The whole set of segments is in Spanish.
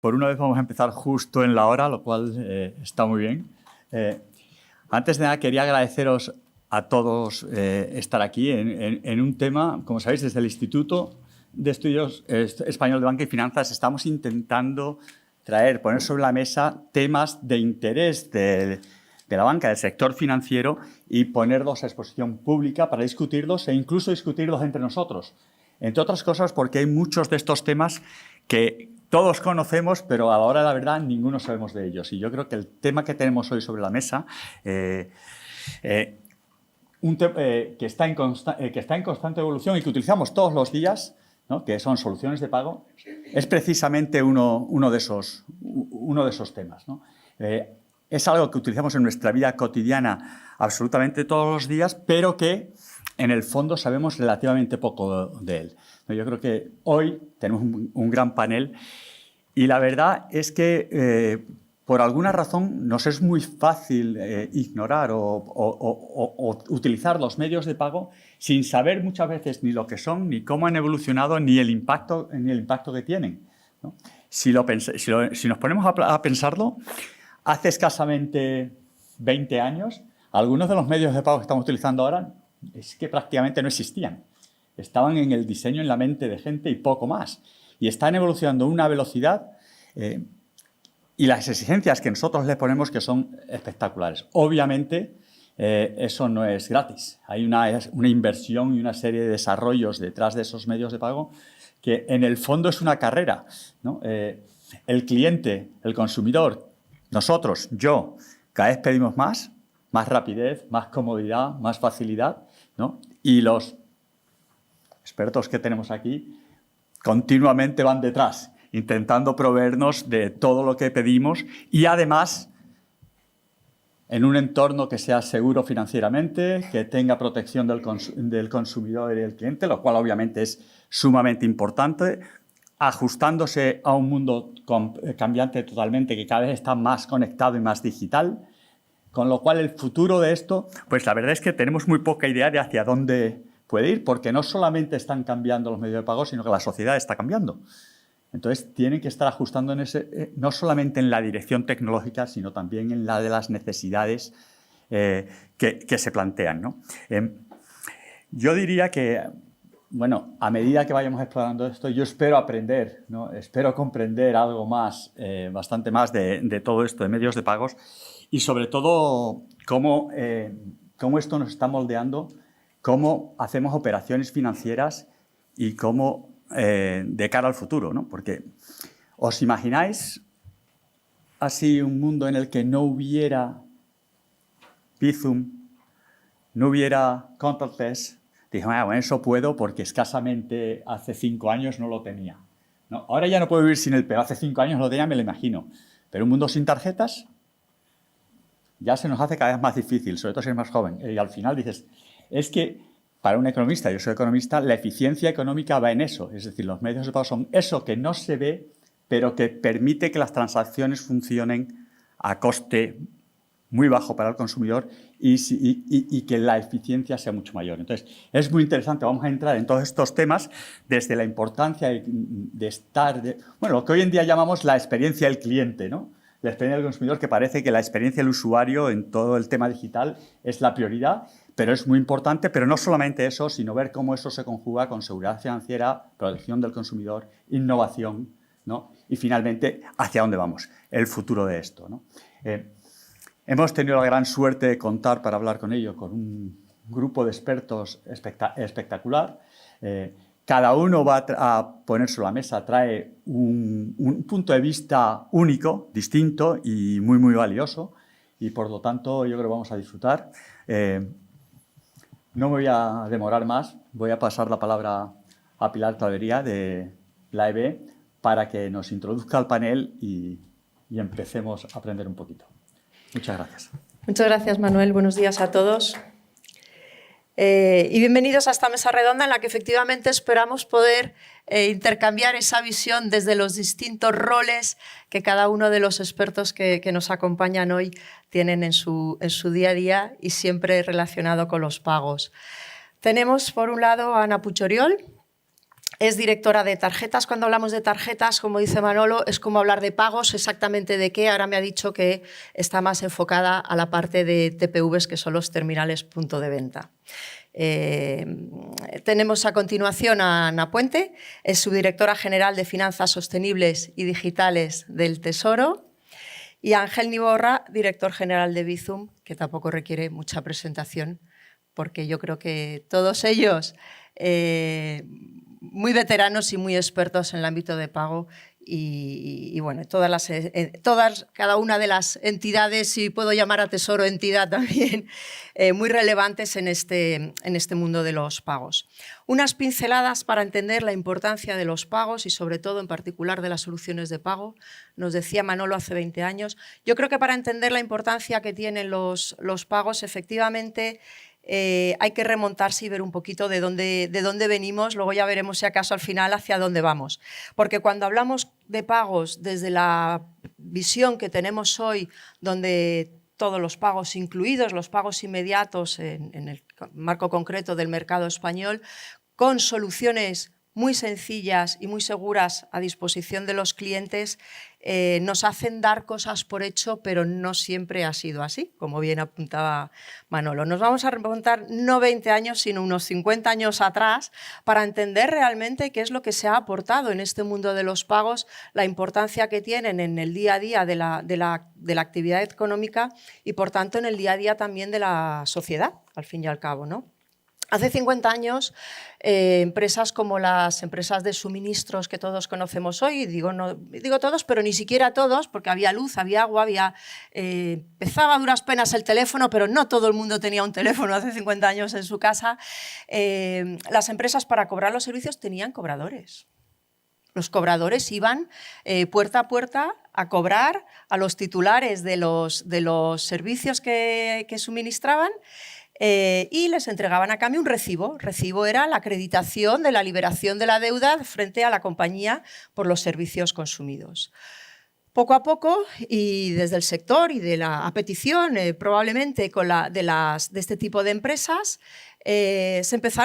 Por una vez vamos a empezar justo en la hora, lo cual está muy bien. Antes de nada, quería agradeceros a todos estar aquí en un tema, como sabéis, desde el Instituto de Estudios Español de Banca y Finanzas estamos intentando poner sobre la mesa temas de interés de la banca, del sector financiero, y ponerlos a exposición pública para discutirlos e incluso discutirlos entre nosotros. Entre otras cosas porque hay muchos de estos temas que todos conocemos, pero a la hora de la verdad ninguno sabemos de ellos. Y yo creo que el tema que tenemos hoy sobre la mesa, que está en constante evolución y que utilizamos todos los días, ¿no?, que son soluciones de pago, es precisamente uno de esos temas, ¿no? Es algo que utilizamos en nuestra vida cotidiana absolutamente todos los días, pero que en el fondo sabemos relativamente poco de él. Yo creo que hoy tenemos un gran panel y la verdad es que por alguna razón nos es muy fácil ignorar o utilizar los medios de pago sin saber muchas veces ni lo que son, ni cómo han evolucionado, ni el impacto que tienen, ¿no? Si nos ponemos a pensarlo, hace escasamente 20 años, algunos de los medios de pago que estamos utilizando ahora es que prácticamente no existían. Estaban en el diseño, en la mente de gente y poco más. Y están evolucionando a una velocidad y las exigencias que nosotros les ponemos que son espectaculares. Obviamente, eso no es gratis. Hay una inversión y una serie de desarrollos detrás de esos medios de pago que en el fondo es una carrera, ¿no? El cliente, el consumidor, nosotros, yo, cada vez pedimos más rapidez, más comodidad, más facilidad, ¿no? Y los expertos que tenemos aquí continuamente van detrás, intentando proveernos de todo lo que pedimos y además en un entorno que sea seguro financieramente, que tenga protección del consumidor y del cliente, lo cual obviamente es sumamente importante, ajustándose a un mundo cambiante totalmente, que cada vez está más conectado y más digital, con lo cual el futuro de esto, pues la verdad es que tenemos muy poca idea de hacia dónde puede ir, porque no solamente están cambiando los medios de pago, sino que la sociedad está cambiando. Entonces, tienen que estar ajustando no solamente en la dirección tecnológica, sino también en la de las necesidades que se plantean, ¿no? Yo diría que, bueno, a medida que vayamos explorando esto, yo espero aprender, ¿no? Espero comprender algo más, bastante más de todo esto de medios de pagos y sobre todo cómo esto nos está moldeando, cómo hacemos operaciones financieras y cómo de cara al futuro, ¿no? Porque ¿os imagináis así un mundo en el que no hubiera Bizum, no hubiera contactless? Dije, bueno, eso puedo porque escasamente hace 5 años no lo tenía, ¿no? Ahora ya no puedo vivir sin él, pero hace 5 años lo tenía, me lo imagino. Pero un mundo sin tarjetas ya se nos hace cada vez más difícil, sobre todo si eres más joven. Y al final dices, es que para un economista, yo soy economista, la eficiencia económica va en eso. Es decir, los medios de pago son eso que no se ve, pero que permite que las transacciones funcionen a coste muy bajo para el consumidor y que la eficiencia sea mucho mayor. Entonces, es muy interesante. Vamos a entrar en todos estos temas desde la importancia de estar... bueno, lo que hoy en día llamamos la experiencia del cliente, ¿no? La experiencia del consumidor, que parece que la experiencia del usuario en todo el tema digital es la prioridad, pero es muy importante, pero no solamente eso, sino ver cómo eso se conjuga con seguridad financiera, protección del consumidor, innovación, ¿no? Y finalmente, hacia dónde vamos, el futuro de esto, ¿no? Hemos tenido la gran suerte de contar para hablar con ello con un grupo de expertos espectacular. Cada uno va a poner sobre la mesa, trae un punto de vista único, distinto y muy, muy valioso. Y por lo tanto, yo creo que vamos a disfrutar. No me voy a demorar más. Voy a pasar la palabra a Pilar Clavería de la EB para que nos introduzca al panel y empecemos a aprender un poquito. Muchas gracias. Muchas gracias, Manuel. Buenos días a todos. Y bienvenidos a esta mesa redonda en la que efectivamente esperamos poder intercambiar esa visión desde los distintos roles que cada uno de los expertos que nos acompañan hoy tienen en su día a día y siempre relacionado con los pagos. Tenemos por un lado a Ana Puchoriol. Es directora de tarjetas. Cuando hablamos de tarjetas, como dice Manolo, es como hablar de pagos, exactamente de qué. Ahora me ha dicho que está más enfocada a la parte de TPVs, que son los terminales punto de venta. Tenemos a continuación a Ana Puente, es subdirectora general de Finanzas Sostenibles y Digitales del Tesoro, y Ángel Niborra, director general de Bizum, que tampoco requiere mucha presentación, porque yo creo que todos ellos muy veteranos y muy expertos en el ámbito de pago y bueno, cada una de las entidades, si puedo llamar a Tesoro entidad también, muy relevantes en este mundo de los pagos. Unas pinceladas para entender la importancia de los pagos y sobre todo en particular de las soluciones de pago. Nos decía Manolo hace 20 años. Yo creo que para entender la importancia que tienen los pagos, efectivamente, hay que remontarse y ver un poquito de dónde venimos, luego ya veremos si acaso al final hacia dónde vamos. Porque cuando hablamos de pagos desde la visión que tenemos hoy, donde todos los pagos incluidos, los pagos inmediatos en el marco concreto del mercado español, con soluciones muy sencillas y muy seguras a disposición de los clientes, nos hacen dar cosas por hecho, pero no siempre ha sido así, como bien apuntaba Manolo. Nos vamos a remontar no 20 años, sino unos 50 años atrás, para entender realmente qué es lo que se ha aportado en este mundo de los pagos, la importancia que tienen en el día a día de la actividad económica y, por tanto, en el día a día también de la sociedad, al fin y al cabo, ¿no? Hace 50 años, empresas como las empresas de suministros que todos conocemos hoy, digo todos, pero ni siquiera todos, porque había luz, había agua, empezaba a duras penas el teléfono, pero no todo el mundo tenía un teléfono hace 50 años en su casa. Las empresas, para cobrar los servicios, tenían cobradores. Los cobradores iban puerta a puerta a cobrar a los titulares de los servicios que suministraban, y les entregaban a cambio un recibo. Recibo era la acreditación de la liberación de la deuda frente a la compañía por los servicios consumidos. Poco a poco, y desde el sector y a petición probablemente de este tipo de empresas, se empezó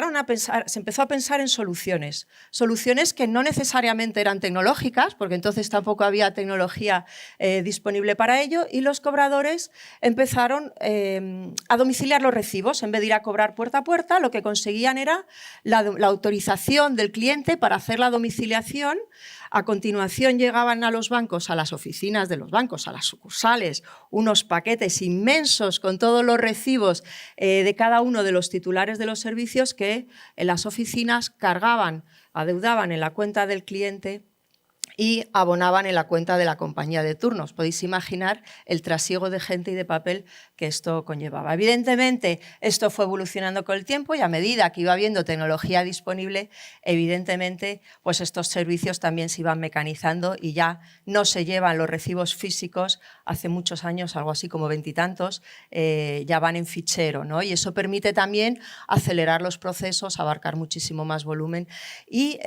a pensar en soluciones que no necesariamente eran tecnológicas, porque entonces tampoco había tecnología disponible para ello, y los cobradores empezaron a domiciliar los recibos. En vez de ir a cobrar puerta a puerta, lo que conseguían era la autorización del cliente para hacer la domiciliación. A continuación llegaban a los bancos, a las oficinas de los bancos, a las sucursales, unos paquetes inmensos con todos los recibos de cada uno de los titulares de los servicios que en las oficinas cargaban, adeudaban en la cuenta del cliente y abonaban en la cuenta de la compañía de turnos. Podéis imaginar el trasiego de gente y de papel que esto conllevaba. Evidentemente, esto fue evolucionando con el tiempo y a medida que iba habiendo tecnología disponible, evidentemente, pues estos servicios también se iban mecanizando y ya no se llevan los recibos físicos. Hace muchos años, algo así como 20 y tantos, ya van en fichero, ¿no? Y eso permite también acelerar los procesos, abarcar muchísimo más volumen. Y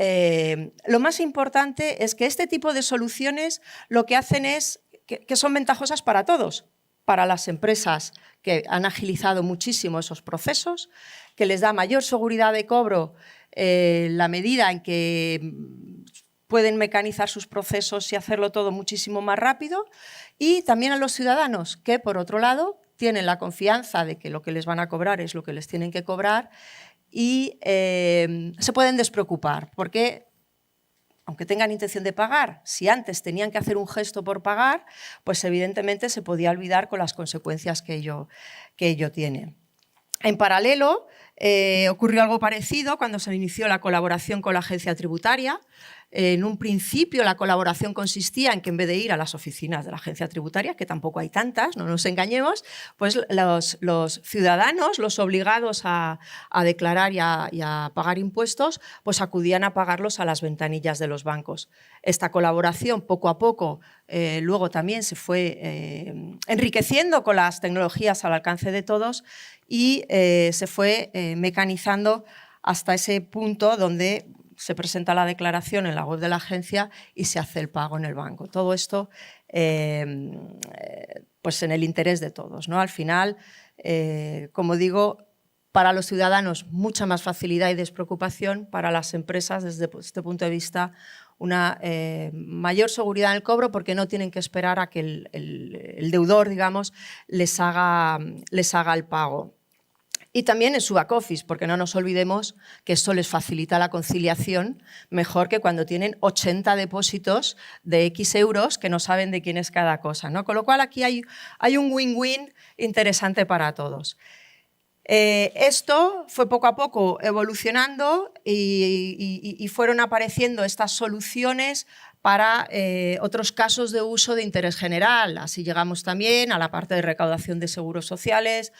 lo más importante es que este tipo de soluciones lo que hacen es que son ventajosas para todos, para las empresas que han agilizado muchísimo esos procesos, que les da mayor seguridad de cobro la medida en que pueden mecanizar sus procesos y hacerlo todo muchísimo más rápido, y también a los ciudadanos que, por otro lado, tienen la confianza de que lo que les van a cobrar es lo que les tienen que cobrar y se pueden despreocupar, porque aunque tengan intención de pagar, si antes tenían que hacer un gesto por pagar, pues evidentemente se podía olvidar con las consecuencias que ello tiene. En paralelo, ocurrió algo parecido cuando se inició la colaboración con la agencia tributaria. En un principio la colaboración consistía en que en vez de ir a las oficinas de la agencia tributaria, que tampoco hay tantas, no nos engañemos, pues los ciudadanos, los obligados a declarar y a pagar impuestos, pues acudían a pagarlos a las ventanillas de los bancos. Esta colaboración poco a poco luego también se fue enriqueciendo con las tecnologías al alcance de todos y se fue mecanizando hasta ese punto donde se presenta la declaración en la web de la agencia y se hace el pago en el banco. Todo esto pues en el interés de todos, ¿no? Al final, como digo, Para los ciudadanos, mucha más facilidad y despreocupación. Para las empresas, desde este punto de vista, una mayor seguridad en el cobro, porque no tienen que esperar a que el deudor, digamos, les haga el pago. Y también en su back office, porque no nos olvidemos que esto les facilita la conciliación mejor que cuando tienen 80 depósitos de X euros que no saben de quién es cada cosa, ¿no? Con lo cual aquí hay un win-win interesante para todos. Esto fue poco a poco evolucionando y fueron apareciendo estas soluciones para otros casos de uso de interés general. Así llegamos también a la parte de recaudación de seguros sociales,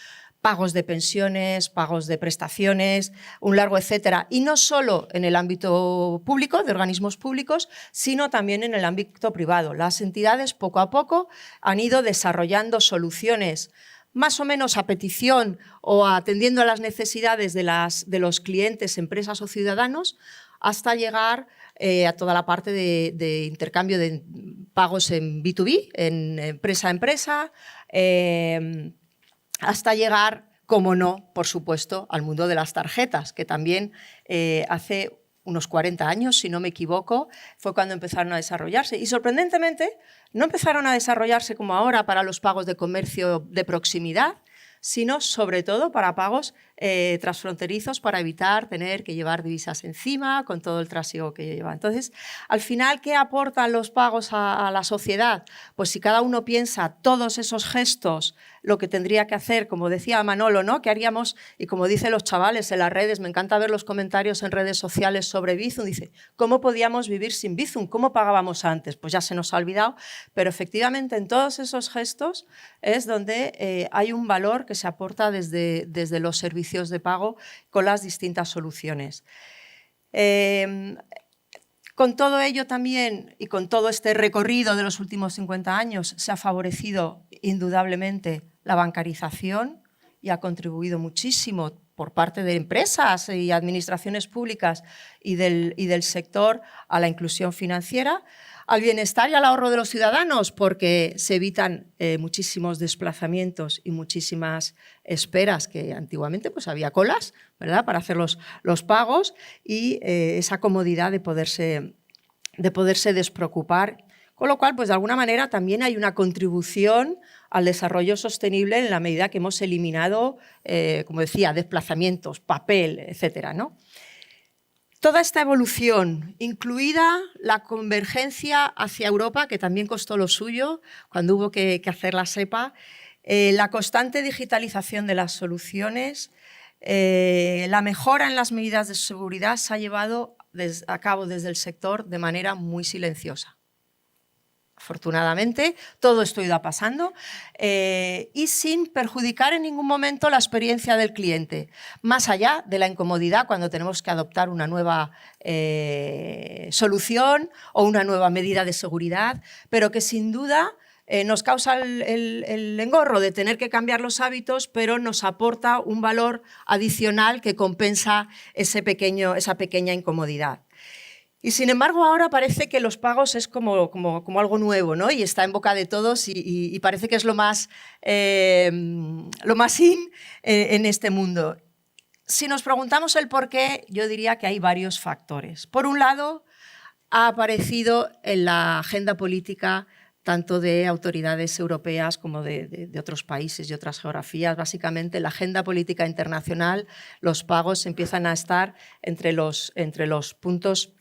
pagos de pensiones, pagos de prestaciones, un largo etcétera. Y no solo en el ámbito público, de organismos públicos, sino también en el ámbito privado. Las entidades poco a poco han ido desarrollando soluciones más o menos a petición o atendiendo a las necesidades de los clientes, empresas o ciudadanos, hasta llegar a toda la parte de intercambio de pagos en B2B, en empresa a empresa, hasta llegar, como no, por supuesto, al mundo de las tarjetas, que también hace unos 40 años, si no me equivoco, fue cuando empezaron a desarrollarse. Y sorprendentemente, no empezaron a desarrollarse como ahora para los pagos de comercio de proximidad, sino sobre todo para pagos transfronterizos, para evitar tener que llevar divisas encima con todo el trasiego que lleva. Entonces, al final, ¿qué aportan los pagos a la sociedad? Pues si cada uno piensa todos esos gestos, lo que tendría que hacer, como decía Manolo, ¿no? ¿Qué haríamos? Y como dicen los chavales en las redes, me encanta ver los comentarios en redes sociales sobre Bizum, dice, ¿cómo podíamos vivir sin Bizum? ¿Cómo pagábamos antes? Pues ya se nos ha olvidado, pero efectivamente en todos esos gestos es donde hay un valor que se aporta desde los servicios de pago con las distintas soluciones. Con todo ello también y con todo este recorrido de los últimos 50 años se ha favorecido indudablemente la bancarización y ha contribuido muchísimo por parte de empresas y administraciones públicas y del sector a la inclusión financiera, al bienestar y al ahorro de los ciudadanos, porque se evitan muchísimos desplazamientos y muchísimas esperas, que antiguamente pues, había colas, ¿verdad?, para hacer los pagos, y esa comodidad de poderse despreocupar. Con lo cual, pues de alguna manera también hay una contribución al desarrollo sostenible en la medida que hemos eliminado, como decía, desplazamientos, papel, etcétera, ¿no? Toda esta evolución, incluida la convergencia hacia Europa, que también costó lo suyo cuando hubo que hacer la SEPA, la constante digitalización de las soluciones, la mejora en las medidas de seguridad se ha llevado a cabo desde el sector de manera muy silenciosa. Afortunadamente, todo esto ha ido pasando y sin perjudicar en ningún momento la experiencia del cliente, más allá de la incomodidad cuando tenemos que adoptar una nueva solución o una nueva medida de seguridad, pero que sin duda nos causa el engorro de tener que cambiar los hábitos, pero nos aporta un valor adicional que compensa esa pequeña incomodidad. Y sin embargo ahora parece que los pagos es como algo nuevo, ¿no? Y está en boca de todos y parece que es lo más in en este mundo. Si nos preguntamos el por qué, yo diría que hay varios factores. Por un lado, ha aparecido en la agenda política tanto de autoridades europeas como de otros países y otras geografías. Básicamente, en la agenda política internacional, los pagos empiezan a estar entre los puntos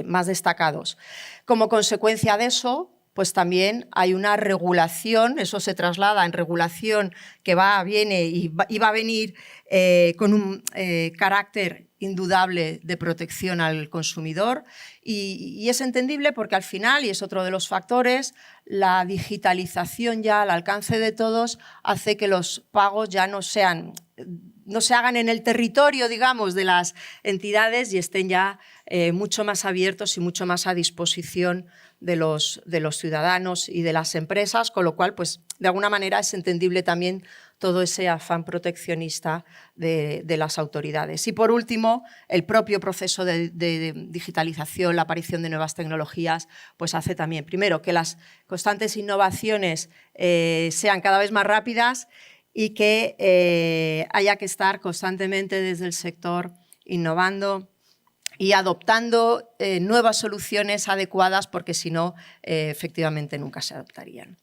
más destacados. Como consecuencia de eso, pues también hay una regulación, eso se traslada en regulación que viene y va a venir con un carácter indudable de protección al consumidor y es entendible porque al final, y es otro de los factores, la digitalización ya al alcance de todos hace que los pagos ya no se hagan en el territorio, digamos, de las entidades y estén ya mucho más abiertos y mucho más a disposición de los ciudadanos y de las empresas, con lo cual, pues, de alguna manera es entendible también todo ese afán proteccionista de las autoridades. Y por último, el propio proceso de digitalización, la aparición de nuevas tecnologías, pues hace también, primero, que las constantes innovaciones sean cada vez más rápidas y que haya que estar constantemente desde el sector innovando y adoptando nuevas soluciones adecuadas, porque si no, efectivamente nunca se adoptarían.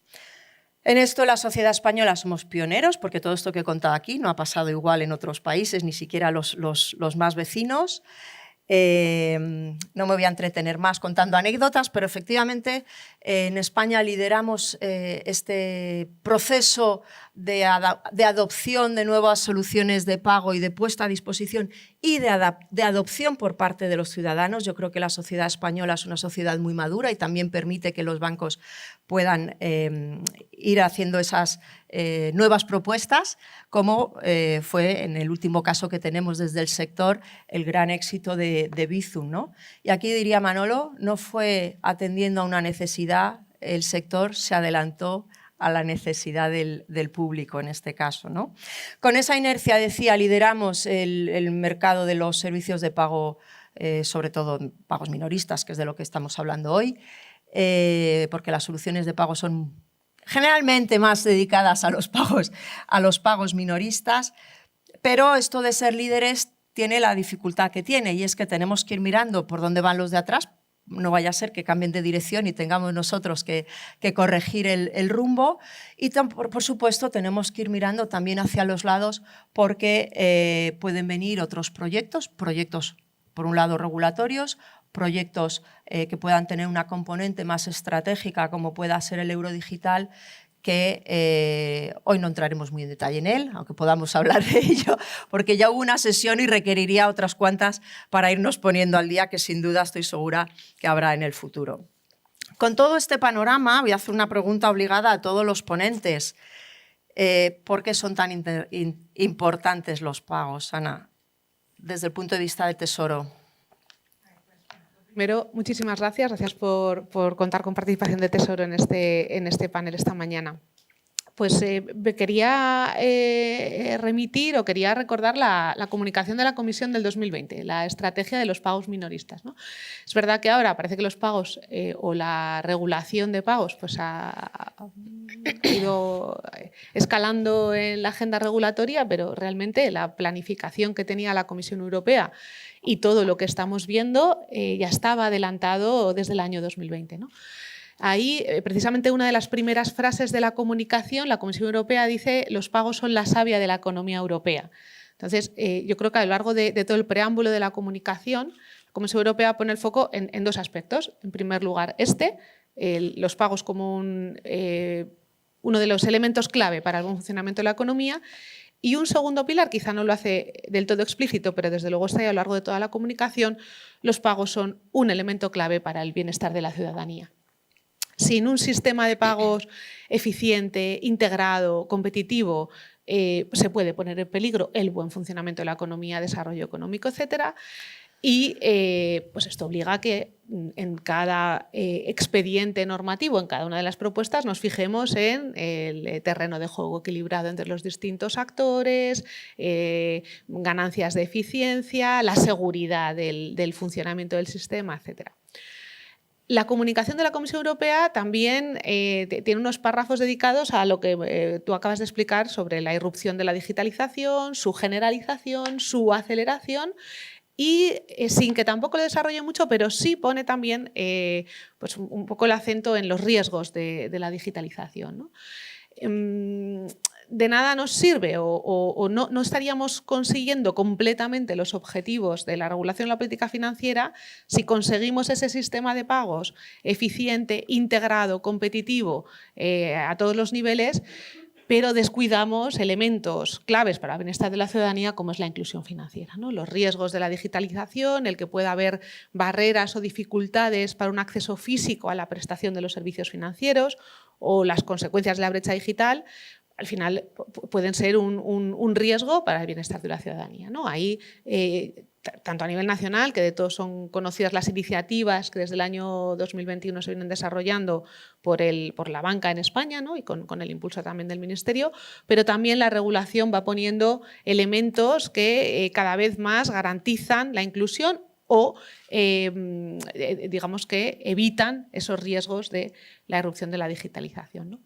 En esto la sociedad española somos pioneros, porque todo esto que he contado aquí no ha pasado igual en otros países, ni siquiera los más vecinos. No me voy a entretener más contando anécdotas, pero efectivamente en España lideramos este proceso de adopción de nuevas soluciones de pago y de puesta a disposición y de adopción por parte de los ciudadanos. Yo creo que la sociedad española es una sociedad muy madura y también permite que los bancos puedan ir haciendo esas nuevas propuestas, como fue en el último caso que tenemos desde el sector, el gran éxito de Bizum, ¿no? Y aquí diría Manolo, no fue atendiendo a una necesidad, el sector se adelantó a la necesidad del público en este caso, ¿no? Con esa inercia, decía, lideramos el mercado de los servicios de pago, sobre todo pagos minoristas, que es de lo que estamos hablando hoy, porque las soluciones de pago son generalmente más dedicadas a los pagos minoristas, pero esto de ser líderes tiene la dificultad que tiene, y es que tenemos que ir mirando por dónde van los de atrás. No vaya a ser que cambien de dirección y tengamos nosotros que corregir el rumbo. Y por supuesto tenemos que ir mirando también hacia los lados, porque pueden venir otros proyectos, por un lado regulatorios, proyectos que puedan tener una componente más estratégica, como pueda ser el euro digital, que hoy no entraremos muy en detalle en él, aunque podamos hablar de ello, porque ya hubo una sesión y requeriría otras cuantas para irnos poniendo al día, que sin duda estoy segura que habrá en el futuro. Con todo este panorama, voy a hacer una pregunta obligada a todos los ponentes. ¿Por qué son tan importantes los pagos, Ana, desde el punto de vista del Tesoro? Primero, muchísimas gracias. Gracias por contar con participación de Tesoro en este panel esta mañana. Pues quería remitir o quería recordar la comunicación de la Comisión del 2020, la estrategia de los pagos minoristas, ¿no? Es verdad que ahora parece que los pagos o la regulación de pagos pues ha ido escalando en la agenda regulatoria, pero realmente la planificación que tenía la Comisión Europea y todo lo que estamos viendo ya estaba adelantado desde el año 2020, ¿no? Ahí, precisamente una de las primeras frases de la comunicación, la Comisión Europea dice: los pagos son la savia de la economía europea. Entonces, yo creo que a lo largo de todo el preámbulo de la comunicación, la Comisión Europea pone el foco en dos aspectos. En primer lugar, los pagos como uno de los elementos clave para el buen funcionamiento de la economía. Y un segundo pilar, quizá no lo hace del todo explícito, pero desde luego está ahí a lo largo de toda la comunicación: los pagos son un elemento clave para el bienestar de la ciudadanía. Sin un sistema de pagos eficiente, integrado, competitivo, se puede poner en peligro el buen funcionamiento de la economía, desarrollo económico, etc. Y pues esto obliga a que en cada expediente normativo, en cada una de las propuestas, nos fijemos en el terreno de juego equilibrado entre los distintos actores, ganancias de eficiencia, la seguridad del funcionamiento del sistema, etc. La comunicación de la Comisión Europea también tiene unos párrafos dedicados a lo que tú acabas de explicar sobre la irrupción de la digitalización, su generalización, su aceleración, y sin que tampoco lo desarrolle mucho, pero sí pone también pues un poco el acento en los riesgos de la digitalización, ¿no? De nada nos sirve o no estaríamos consiguiendo completamente los objetivos de la regulación de la política financiera si conseguimos ese sistema de pagos eficiente, integrado, competitivo a todos los niveles, pero descuidamos elementos claves para el bienestar de la ciudadanía, como es la inclusión financiera, ¿no? Los riesgos de la digitalización, el que pueda haber barreras o dificultades para un acceso físico a la prestación de los servicios financieros, o las consecuencias de la brecha digital, al final pueden ser un riesgo para el bienestar de la ciudadanía, ¿no? Ahí, tanto a nivel nacional, que de todos son conocidas las iniciativas que desde el año 2021 se vienen desarrollando por la banca en España, ¿no? Y con el impulso también del Ministerio, pero también la regulación va poniendo elementos que cada vez más garantizan la inclusión o digamos que evitan esos riesgos de la irrupción de la digitalización, ¿no?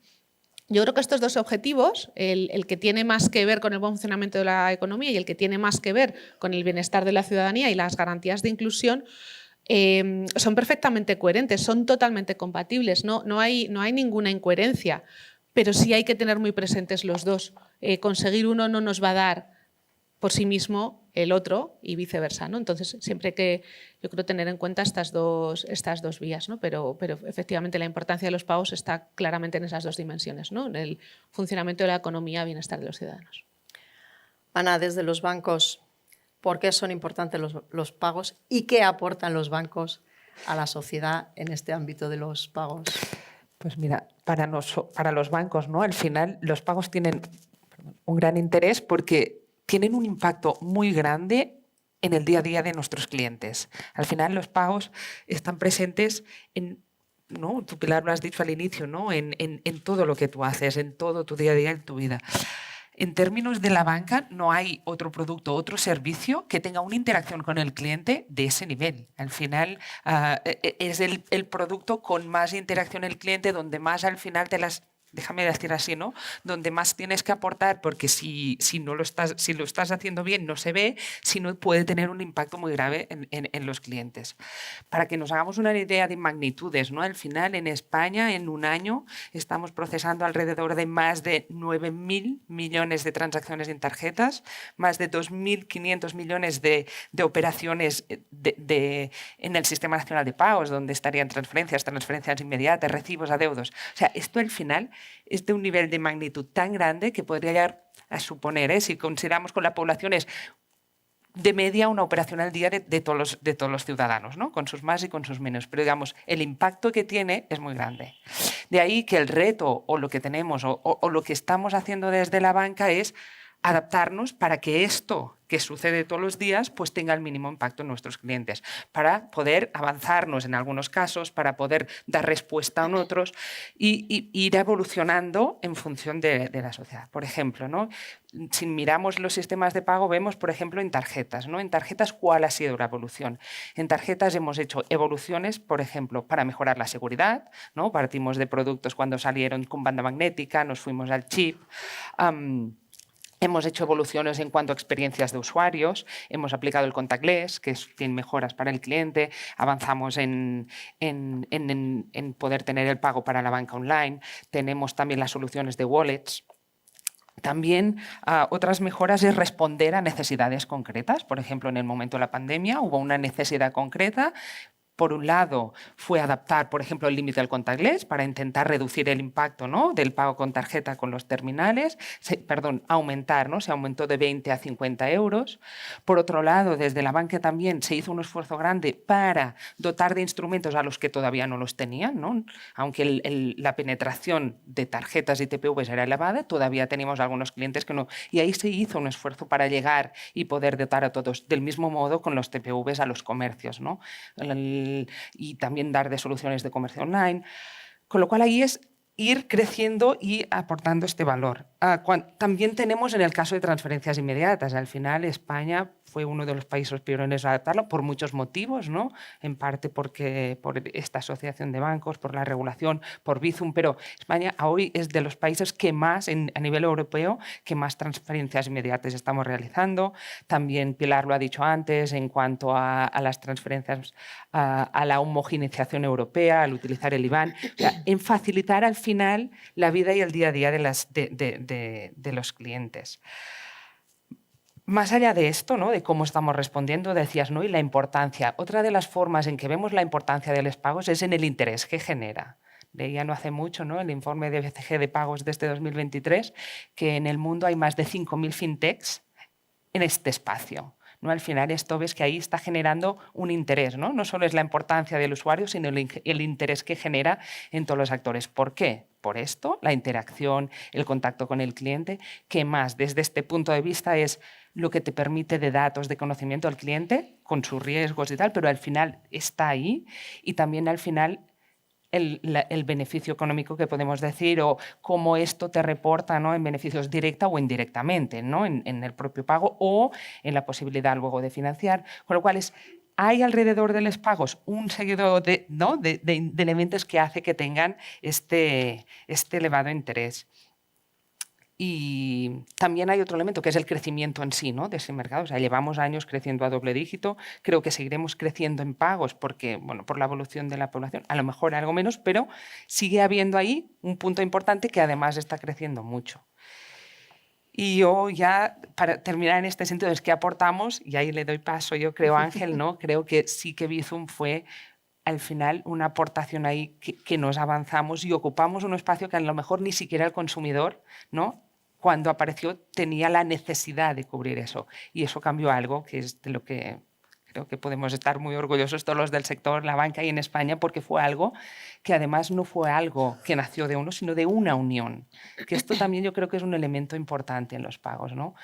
Yo creo que estos dos objetivos, el que tiene más que ver con el buen funcionamiento de la economía y el que tiene más que ver con el bienestar de la ciudadanía y las garantías de inclusión, son perfectamente coherentes, son totalmente compatibles, no hay ninguna incoherencia, pero sí hay que tener muy presentes los dos. Conseguir uno no nos va a dar por sí mismo el otro y viceversa, ¿no? Entonces, siempre hay que, yo creo, tener en cuenta estas dos vías, ¿no? Pero efectivamente la importancia de los pagos está claramente en esas dos dimensiones, ¿no? En el funcionamiento de la economía y bienestar de los ciudadanos. Ana, desde los bancos, ¿por qué son importantes los pagos y qué aportan los bancos a la sociedad en este ámbito de los pagos? Pues mira, para los bancos, ¿no? Al final los pagos tienen un gran interés porque tienen un impacto muy grande en el día a día de nuestros clientes. Al final los pagos están presentes en, ¿no? Tú, Pilar, lo has dicho al inicio, ¿no? En todo lo que tú haces, en todo tu día a día, en tu vida. En términos de la banca, no hay otro producto, otro servicio que tenga una interacción con el cliente de ese nivel. Al final, es el producto con más interacción el cliente, donde más al final déjame decir así, ¿no? Donde más tienes que aportar, porque si lo estás haciendo bien no se ve, sino puede tener un impacto muy grave en los clientes. Para que nos hagamos una idea de magnitudes, ¿no? Al final, en España, en un año, estamos procesando alrededor de más de 9.000 millones de transacciones en tarjetas, más de 2.500 millones de operaciones en el Sistema Nacional de Pagos, donde estarían transferencias inmediatas, recibos, adeudos. O sea, esto al final es de un nivel de magnitud tan grande que podría llegar a suponer, si consideramos con la población, es de media una operación al día de todos los ciudadanos, ¿no? Con sus más y con sus menos. Pero digamos, el impacto que tiene es muy grande. De ahí que el reto o lo que tenemos o lo que estamos haciendo desde la banca es adaptarnos para que esto que sucede todos los días pues tenga el mínimo impacto en nuestros clientes, para poder avanzarnos en algunos casos, para poder dar respuesta en otros y ir evolucionando en función de la sociedad. Por ejemplo, ¿no? Si miramos los sistemas de pago, vemos, por ejemplo, en tarjetas, ¿no? En tarjetas, ¿cuál ha sido la evolución? En tarjetas hemos hecho evoluciones, por ejemplo, para mejorar la seguridad, ¿no? Partimos de productos cuando salieron con banda magnética, nos fuimos al chip. Hemos hecho evoluciones en cuanto a experiencias de usuarios, hemos aplicado el contactless, que tiene mejoras para el cliente, avanzamos en poder tener el pago para la banca online, tenemos también las soluciones de wallets. También otras mejoras es responder a necesidades concretas. Por ejemplo, en el momento de la pandemia hubo una necesidad concreta. Por un lado, fue adaptar, por ejemplo, el límite del contactless para intentar reducir el impacto, ¿no? Del pago con tarjeta con los terminales, aumentar, ¿no? Se aumentó de 20 a 50 euros. Por otro lado, desde la banca también se hizo un esfuerzo grande para dotar de instrumentos a los que todavía no los tenían, ¿no? Aunque la penetración de tarjetas y TPVs era elevada, todavía teníamos algunos clientes que no. Y ahí se hizo un esfuerzo para llegar y poder dotar a todos del mismo modo con los TPVs a los comercios, ¿no? Y también dar de soluciones de comercio online, con lo cual ahí es ir creciendo y aportando este valor. También tenemos en el caso de transferencias inmediatas. Al final España fue uno de los países pioneros a adaptarlo por muchos motivos, ¿no? En parte por esta asociación de bancos, por la regulación, por Bizum, pero España hoy es de los países que más, a nivel europeo, que más transferencias inmediatas estamos realizando. También Pilar lo ha dicho antes en cuanto a las transferencias, a la homogeneización europea, al utilizar el IBAN, o sea, en facilitar al final la vida y el día a día de los clientes. Más allá de esto, ¿no? De cómo estamos respondiendo, decías, ¿no? Y la importancia. Otra de las formas en que vemos la importancia de los pagos es en el interés que genera. Leía no hace mucho, ¿no? El informe de BCG de pagos de este 2023, que en el mundo hay más de 5.000 fintechs en este espacio, ¿no? Al final esto ves que ahí está generando un interés, ¿no? No solo es la importancia del usuario, sino el interés que genera en todos los actores. ¿Por qué? Por esto, la interacción, el contacto con el cliente, que más desde este punto de vista es lo que te permite de datos, de conocimiento al cliente, con sus riesgos y tal, pero al final está ahí y también al final el beneficio económico que podemos decir o cómo esto te reporta, ¿no? En beneficios directa o indirectamente, ¿no? En el propio pago o en la posibilidad luego de financiar. Con lo cual es hay alrededor de los pagos un seguido de elementos que hace que tengan este elevado interés. Y también hay otro elemento que es el crecimiento en sí, ¿no?, de ese mercado. O sea, llevamos años creciendo a doble dígito, creo que seguiremos creciendo en pagos porque, bueno, por la evolución de la población, a lo mejor algo menos, pero sigue habiendo ahí un punto importante que además está creciendo mucho. Y yo ya, para terminar en este sentido, es que aportamos, y ahí le doy paso, yo creo, Ángel, ¿no? Creo que sí que Bizum fue al final una aportación ahí que nos avanzamos y ocupamos un espacio que a lo mejor ni siquiera el consumidor, ¿no?, cuando apareció tenía la necesidad de cubrir eso. Y eso cambió algo que es de lo que creo que podemos estar muy orgullosos todos los del sector, la banca y en España, porque fue algo que además no fue algo que nació de uno, sino de una unión. Que esto también yo creo que es un elemento importante en los pagos, ¿no?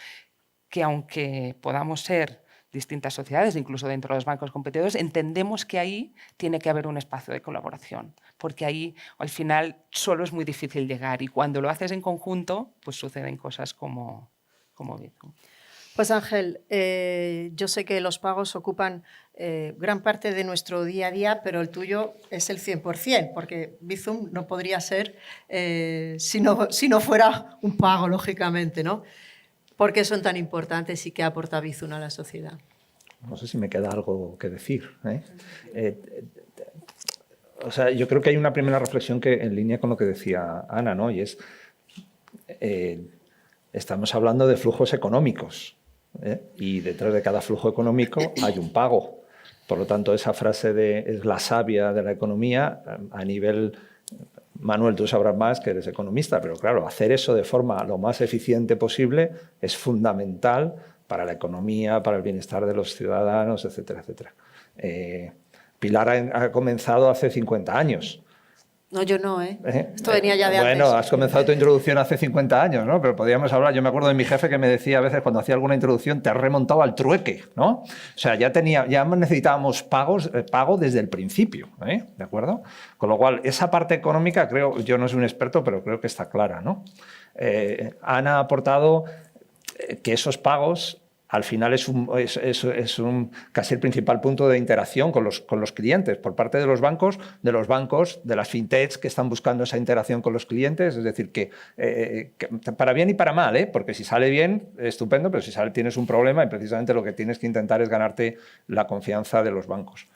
Que aunque podamos ser distintas sociedades, incluso dentro de los bancos competidores, entendemos que ahí tiene que haber un espacio de colaboración, porque ahí al final solo es muy difícil llegar y cuando lo haces en conjunto, pues suceden cosas como Bizum. Pues Ángel, yo sé que los pagos ocupan gran parte de nuestro día a día, pero el tuyo es el 100%, porque Bizum no podría ser si no fuera un pago, lógicamente, ¿no? ¿Por qué son tan importantes y qué aporta Bizum a la sociedad? No sé si me queda algo que decir, o sea, yo creo que hay una primera reflexión que en línea con lo que decía Ana, ¿no? Y es, estamos hablando de flujos económicos, y detrás de cada flujo económico hay un pago. Por lo tanto, esa frase de es la savia de la economía, a nivel... Manuel, tú sabrás más que eres economista, pero claro, hacer eso de forma lo más eficiente posible es fundamental para la economía, para el bienestar de los ciudadanos, etcétera, etcétera. Pilar ha comenzado hace 50 años. No, yo no, ¿eh? Esto venía ya de antes. Bueno, has comenzado tu introducción hace 50 años, ¿no? Pero podríamos hablar, yo me acuerdo de mi jefe que me decía a veces cuando hacía alguna introducción, te has remontado al trueque, ¿no? O sea, ya necesitábamos pago desde el principio, ¿de acuerdo? Con lo cual, esa parte económica, creo, yo no soy un experto, pero creo que está clara, ¿no? Ana ha aportado que esos pagos al final es casi el principal punto de interacción con los clientes por parte de los bancos, de las fintechs que están buscando esa interacción con los clientes. Es decir, que para bien y para mal, porque si sale bien, estupendo, pero si tienes un problema y precisamente lo que tienes que intentar es ganarte la confianza de los bancos.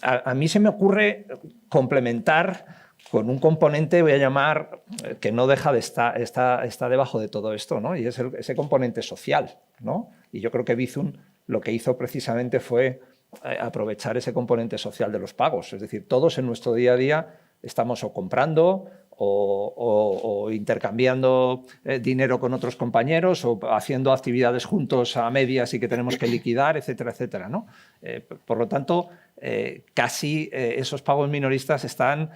A mí se me ocurre complementar con un componente, voy a llamar, que no deja de está debajo de todo esto, ¿no? Y es ese componente social, ¿no? Y yo creo que Bizum lo que hizo precisamente fue aprovechar ese componente social de los pagos. Es decir, todos en nuestro día a día estamos o comprando o intercambiando dinero con otros compañeros o haciendo actividades juntos a medias y que tenemos que liquidar, etcétera, etcétera, ¿no? Por lo tanto, casi esos pagos minoristas están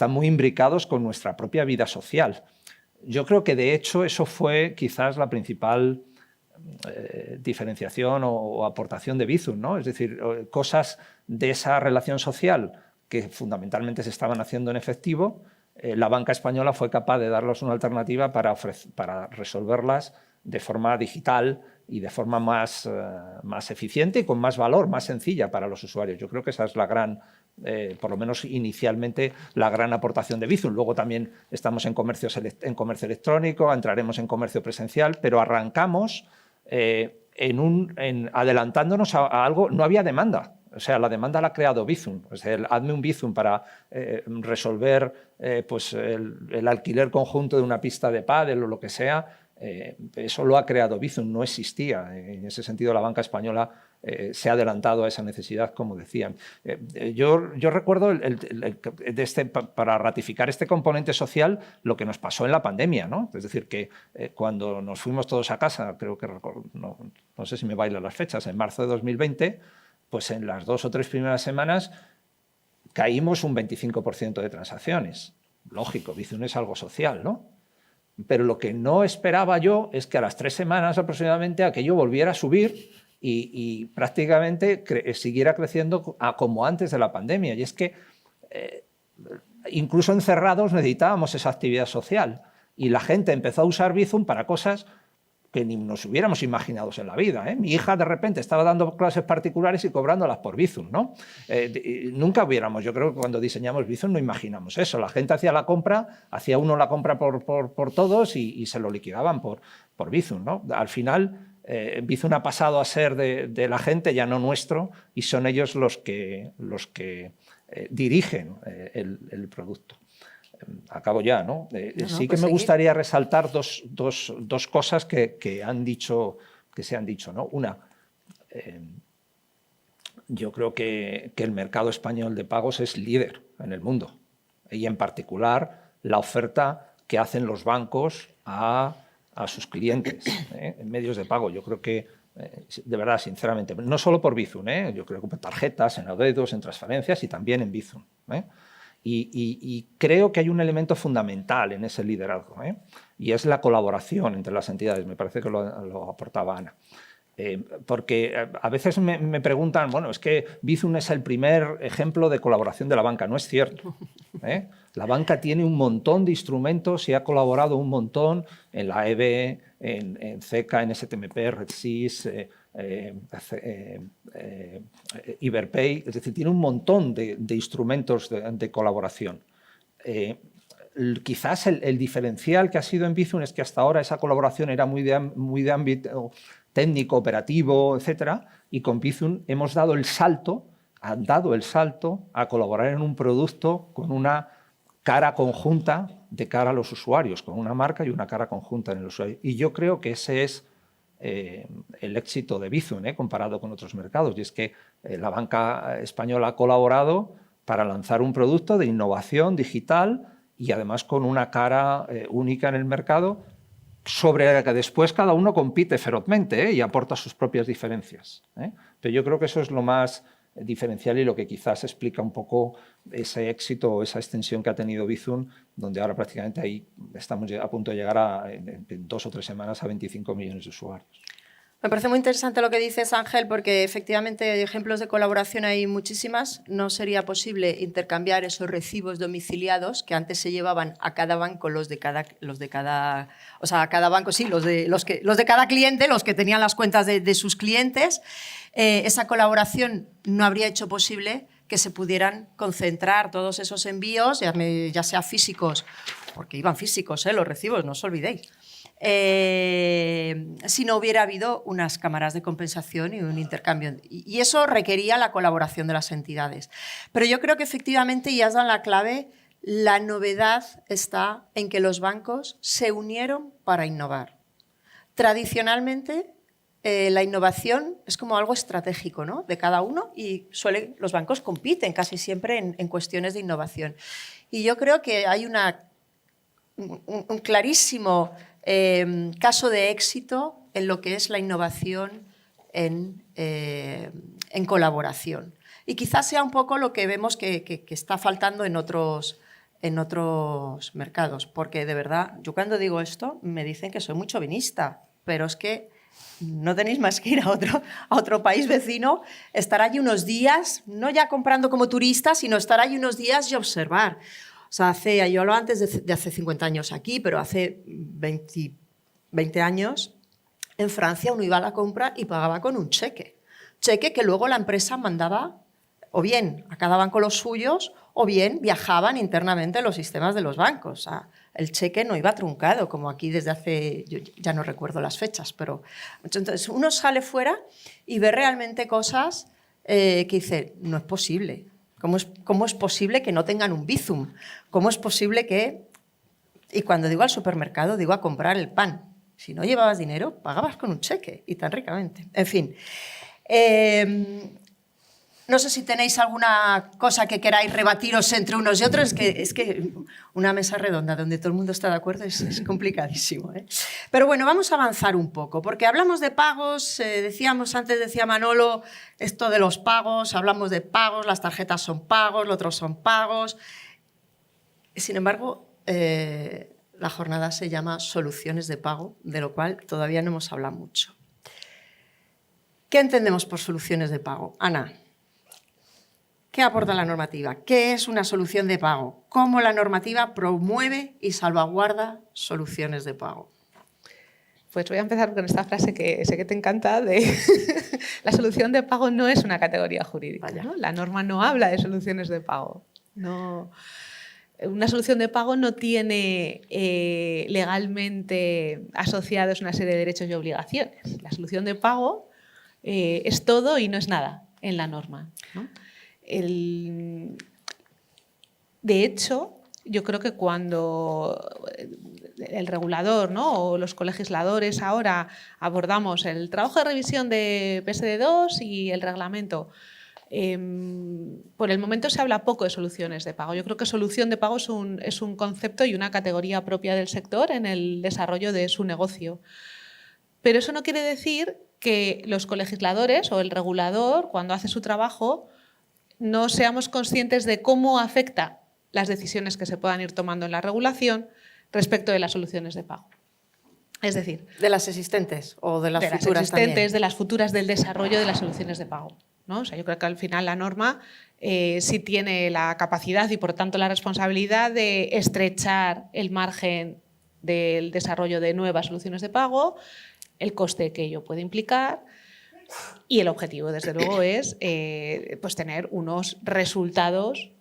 muy imbricados con nuestra propia vida social. Yo creo que, de hecho, eso fue quizás la principal diferenciación o aportación de Bizum, ¿no? Es decir, cosas de esa relación social que fundamentalmente se estaban haciendo en efectivo, la banca española fue capaz de darles una alternativa para resolverlas de forma digital y de forma más eficiente y con más valor, más sencilla para los usuarios. Yo creo que esa es la gran, por lo menos inicialmente, la gran aportación de Bizum. Luego también estamos en comercio electrónico, entraremos en comercio presencial, pero arrancamos adelantándonos a algo. No había demanda. O sea, la demanda la ha creado Bizum. O sea, hazme un Bizum para resolver pues el alquiler conjunto de una pista de pádel o lo que sea. Eso lo ha creado Bizum, no existía. En ese sentido, la banca española se ha adelantado a esa necesidad, como decían. Yo recuerdo, para ratificar este componente social, lo que nos pasó en la pandemia, ¿no? Es decir, que cuando nos fuimos todos a casa, creo que no sé si me bailan las fechas, en marzo de 2020, pues en las 2 o 3 primeras semanas caímos un 25% de transacciones. Lógico, Bizum es algo social, ¿no? Pero lo que no esperaba yo es que a las 3 semanas aproximadamente aquello volviera a subir y prácticamente siguiera creciendo como antes de la pandemia. Y es que incluso encerrados necesitábamos esa actividad social y la gente empezó a usar Bizum para cosas que ni nos hubiéramos imaginado en la vida, ¿eh? Mi hija de repente estaba dando clases particulares y cobrándolas por Bizum, ¿no? Nunca hubiéramos, yo creo que cuando diseñamos Bizum no imaginamos eso. La gente hacía la compra, hacía uno la compra por todos y se lo liquidaban por Bizum, ¿no? Al final, Bizum ha pasado a ser de la gente, ya no nuestro, y son ellos los que dirigen el producto. Acabo ya, ¿no? Sí que me gustaría resaltar dos cosas que se han dicho, ¿no? Una, yo creo que el mercado español de pagos es líder en el mundo, y en particular la oferta que hacen los bancos a sus clientes en medios de pago. Yo creo que, de verdad, sinceramente, no solo por Bizum, yo creo que por tarjetas, en adeudos, en transferencias y también en Bizum. Y creo que hay un elemento fundamental en ese liderazgo, y es la colaboración entre las entidades. Me parece que lo aportaba Ana. Porque a veces me preguntan, bueno, es que Bizum es el primer ejemplo de colaboración de la banca. No es cierto. La banca tiene un montón de instrumentos y ha colaborado un montón en la EBE, en CECA, en STMP, RedSys, Iberpay, es decir, tiene un montón de instrumentos de colaboración. Quizás el diferencial que ha sido en Bizum es que hasta ahora esa colaboración era muy de ámbito técnico, operativo, etcétera, y con Bizum hemos dado el salto a colaborar en un producto con una cara conjunta de cara a los usuarios, con una marca y una cara conjunta en el usuario. Y yo creo que ese es el éxito de Bizum, comparado con otros mercados, y es que la banca española ha colaborado para lanzar un producto de innovación digital y además con una cara única en el mercado, sobre la que después cada uno compite ferozmente y aporta sus propias diferencias. Pero yo creo que eso es lo más diferencial y lo que quizás explica un poco ese éxito o esa extensión que ha tenido Bizum, donde ahora prácticamente ahí estamos a punto de llegar en 2 o 3 semanas a 25 millones de usuarios. Me parece muy interesante lo que dices, Ángel, porque efectivamente ejemplos de colaboración hay muchísimas. No sería posible intercambiar esos recibos domiciliados que antes se llevaban a cada banco los de cada cliente, los que tenían las cuentas de sus clientes. Esa colaboración no habría hecho posible que se pudieran concentrar todos esos envíos, ya sea físicos, porque iban físicos los recibos, no os olvidéis. Si no hubiera habido unas cámaras de compensación y un intercambio. Y eso requería la colaboración de las entidades. Pero yo creo que efectivamente, y has dado la clave, la novedad está en que los bancos se unieron para innovar. Tradicionalmente, la innovación es como algo estratégico, ¿no?, de cada uno, y los bancos compiten casi siempre en cuestiones de innovación. Y yo creo que hay un clarísimo caso de éxito en lo que es la innovación en colaboración. Y quizás sea un poco lo que vemos que está faltando en otros mercados, porque de verdad, yo cuando digo esto me dicen que soy muy chauvinista, pero es que no tenéis más que ir a otro país vecino, estar allí unos días, no ya comprando como turista, sino estar allí unos días y observar. O sea, yo hablo antes de hace 50 años aquí, pero hace 20 años en Francia uno iba a la compra y pagaba con un cheque que luego la empresa mandaba o bien a cada banco los suyos o bien viajaban internamente en los sistemas de los bancos. O sea, el cheque no iba truncado, como aquí desde hace, yo ya no recuerdo las fechas, pero entonces uno sale fuera y ve realmente cosas que dice, no es posible. ¿Cómo es posible que no tengan un Bizum? ¿Cómo es posible que...? Y cuando digo al supermercado, digo a comprar el pan. Si no llevabas dinero, pagabas con un cheque, y tan ricamente. En fin. No sé si tenéis alguna cosa que queráis rebatiros entre unos y otros. Es que una mesa redonda donde todo el mundo está de acuerdo es complicadísimo, ¿eh? Pero bueno, vamos a avanzar un poco, porque hablamos de pagos, antes decía Manolo, esto de los pagos, hablamos de pagos, las tarjetas son pagos, los otros son pagos. Sin embargo, la jornada se llama Soluciones de Pago, de lo cual todavía no hemos hablado mucho. ¿Qué entendemos por soluciones de pago? Ana, ¿qué aporta la normativa? ¿Qué es una solución de pago? ¿Cómo la normativa promueve y salvaguarda soluciones de pago? Pues voy a empezar con esta frase que sé que te encanta, de la solución de pago no es una categoría jurídica, ¿no? La norma no habla de soluciones de pago. No, una solución de pago no tiene legalmente asociados una serie de derechos y obligaciones. La solución de pago es todo y no es nada en la norma, ¿no? De hecho, yo creo que cuando el regulador, ¿no?, o los colegisladores ahora abordamos el trabajo de revisión de PSD2 y el reglamento, por el momento se habla poco de soluciones de pago. Yo creo que solución de pago es un concepto y una categoría propia del sector en el desarrollo de su negocio. Pero eso no quiere decir que los colegisladores o el regulador, cuando hace su trabajo, no seamos conscientes de cómo afecta las decisiones que se puedan ir tomando en la regulación respecto de las soluciones de pago. Es decir, ¿De las existentes o de las de las futuras existentes, también? de las futuras, del desarrollo de las soluciones de pago, ¿no? O sea, yo creo que al final la norma sí tiene la capacidad y por tanto la responsabilidad de estrechar el margen del desarrollo de nuevas soluciones de pago, el coste que ello puede implicar, y el objetivo, desde luego, es pues tener unos resultados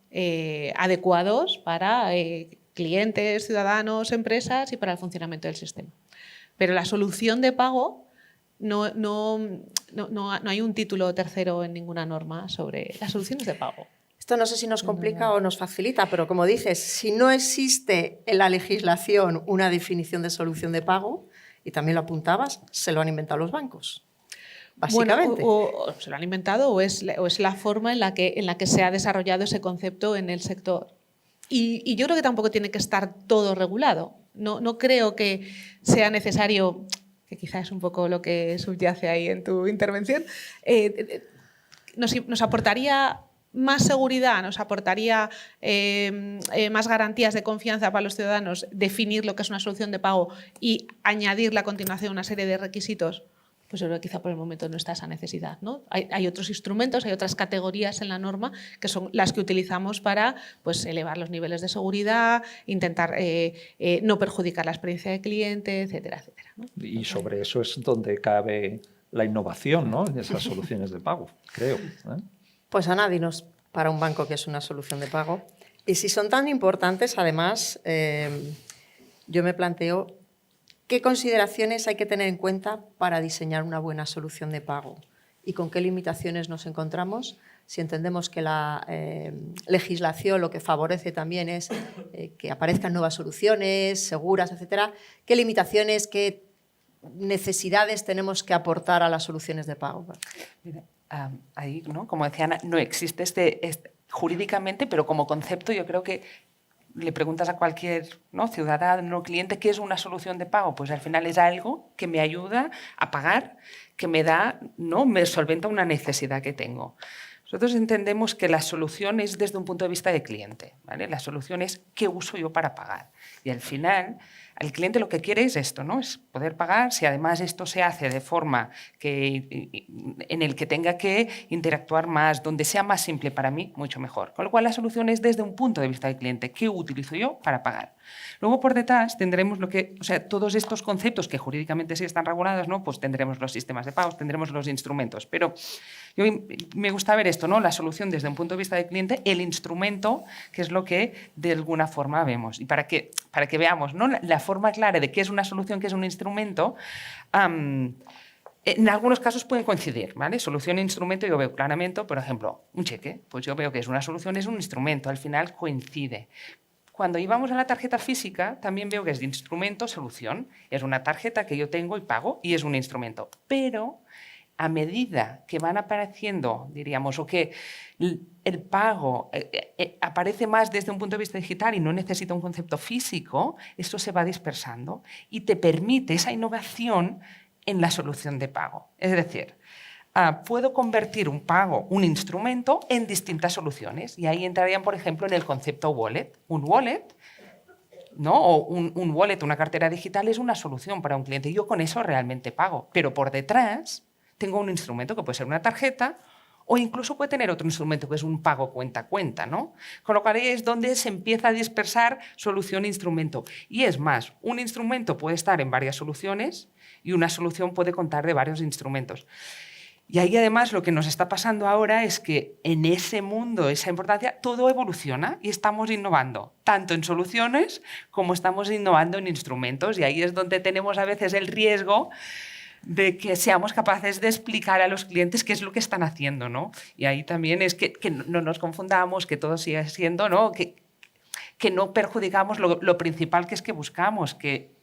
adecuados para clientes, ciudadanos, empresas y para el funcionamiento del sistema. Pero la solución de pago no hay un título tercero en ninguna norma sobre las soluciones de pago. Esto no sé si nos complica o nos facilita, pero como dices, si no existe en la legislación una definición de solución de pago, y también lo apuntabas, se lo han inventado los bancos, básicamente. Bueno, o se lo han inventado o es la forma en la que se ha desarrollado ese concepto en el sector. Y yo creo que tampoco tiene que estar todo regulado. No creo que sea necesario, que quizás es un poco lo que subyace ahí en tu intervención, nos aportaría más seguridad, nos aportaría más garantías de confianza para los ciudadanos definir lo que es una solución de pago y añadirle a continuación una serie de requisitos. Pues yo creo que quizá por el momento no está esa necesidad, ¿no? Hay otros instrumentos, hay otras categorías en la norma que son las que utilizamos para, pues, elevar los niveles de seguridad, intentar no perjudicar la experiencia del cliente, etcétera, etcétera, ¿no? Y sobre eso es donde cabe la innovación, ¿no?, en esas soluciones de pago, creo, ¿eh? Pues Ana, dinos para un banco que es una solución de pago. Y si son tan importantes, además, yo me planteo qué consideraciones hay que tener en cuenta para diseñar una buena solución de pago y con qué limitaciones nos encontramos. Si entendemos que la legislación lo que favorece también es que aparezcan nuevas soluciones, seguras, etcétera, ¿qué limitaciones, qué necesidades tenemos que aportar a las soluciones de pago? Mira, ahí, ¿no?, como decía Ana, no existe jurídicamente, pero como concepto yo creo que le preguntas a cualquier, ¿no?, ciudadano o cliente qué es una solución de pago, pues al final es algo que me ayuda a pagar, que me da, ¿no?, me solventa una necesidad que tengo. Nosotros entendemos que la solución es desde un punto de vista de cliente, ¿vale? La solución es qué uso yo para pagar. Y al final, al cliente lo que quiere es esto, ¿no?, es poder pagar. Si además esto se hace de forma en el que tenga que interactuar más, donde sea más simple para mí, mucho mejor. Con lo cual, la solución es desde un punto de vista del cliente. ¿Qué utilizo yo para pagar? Luego, por detrás, tendremos todos estos conceptos que jurídicamente sí están regulados, ¿no? Pues tendremos los sistemas de pagos, tendremos los instrumentos. Pero yo me gusta ver esto, ¿no?, la solución desde un punto de vista del cliente, el instrumento, que es lo que de alguna forma vemos. Y para que veamos, ¿no?, la forma clara de qué es una solución, qué es un instrumento, en algunos casos pueden coincidir, ¿vale? Solución e instrumento yo veo claramente, por ejemplo, un cheque, pues yo veo que es una solución, es un instrumento, al final coincide. Cuando íbamos a la tarjeta física, también veo que es de instrumento, solución. Es una tarjeta que yo tengo y pago y es un instrumento. Pero a medida que van apareciendo, diríamos, o que el pago aparece más desde un punto de vista digital y no necesita un concepto físico, esto se va dispersando y te permite esa innovación en la solución de pago. Es decir, puedo convertir un pago, un instrumento, en distintas soluciones. Y ahí entrarían, por ejemplo, en el concepto wallet. Un wallet, ¿no?, o un wallet, una cartera digital, es una solución para un cliente. Yo con eso realmente pago. Pero por detrás tengo un instrumento que puede ser una tarjeta O incluso puede tener otro instrumento que es un pago cuenta a cuenta, ¿no? Con lo cual ahí es donde se empieza a dispersar solución-instrumento. Y es más, un instrumento puede estar en varias soluciones y una solución puede contar de varios instrumentos. Y ahí además lo que nos está pasando ahora es que en ese mundo, esa importancia, todo evoluciona y estamos innovando, tanto en soluciones como estamos innovando en instrumentos. Y ahí es donde tenemos a veces el riesgo de que seamos capaces de explicar a los clientes qué es lo que están haciendo, ¿no? Y ahí también es que no nos confundamos, que todo siga siendo, ¿no? Que no perjudicamos lo principal que es que buscamos, que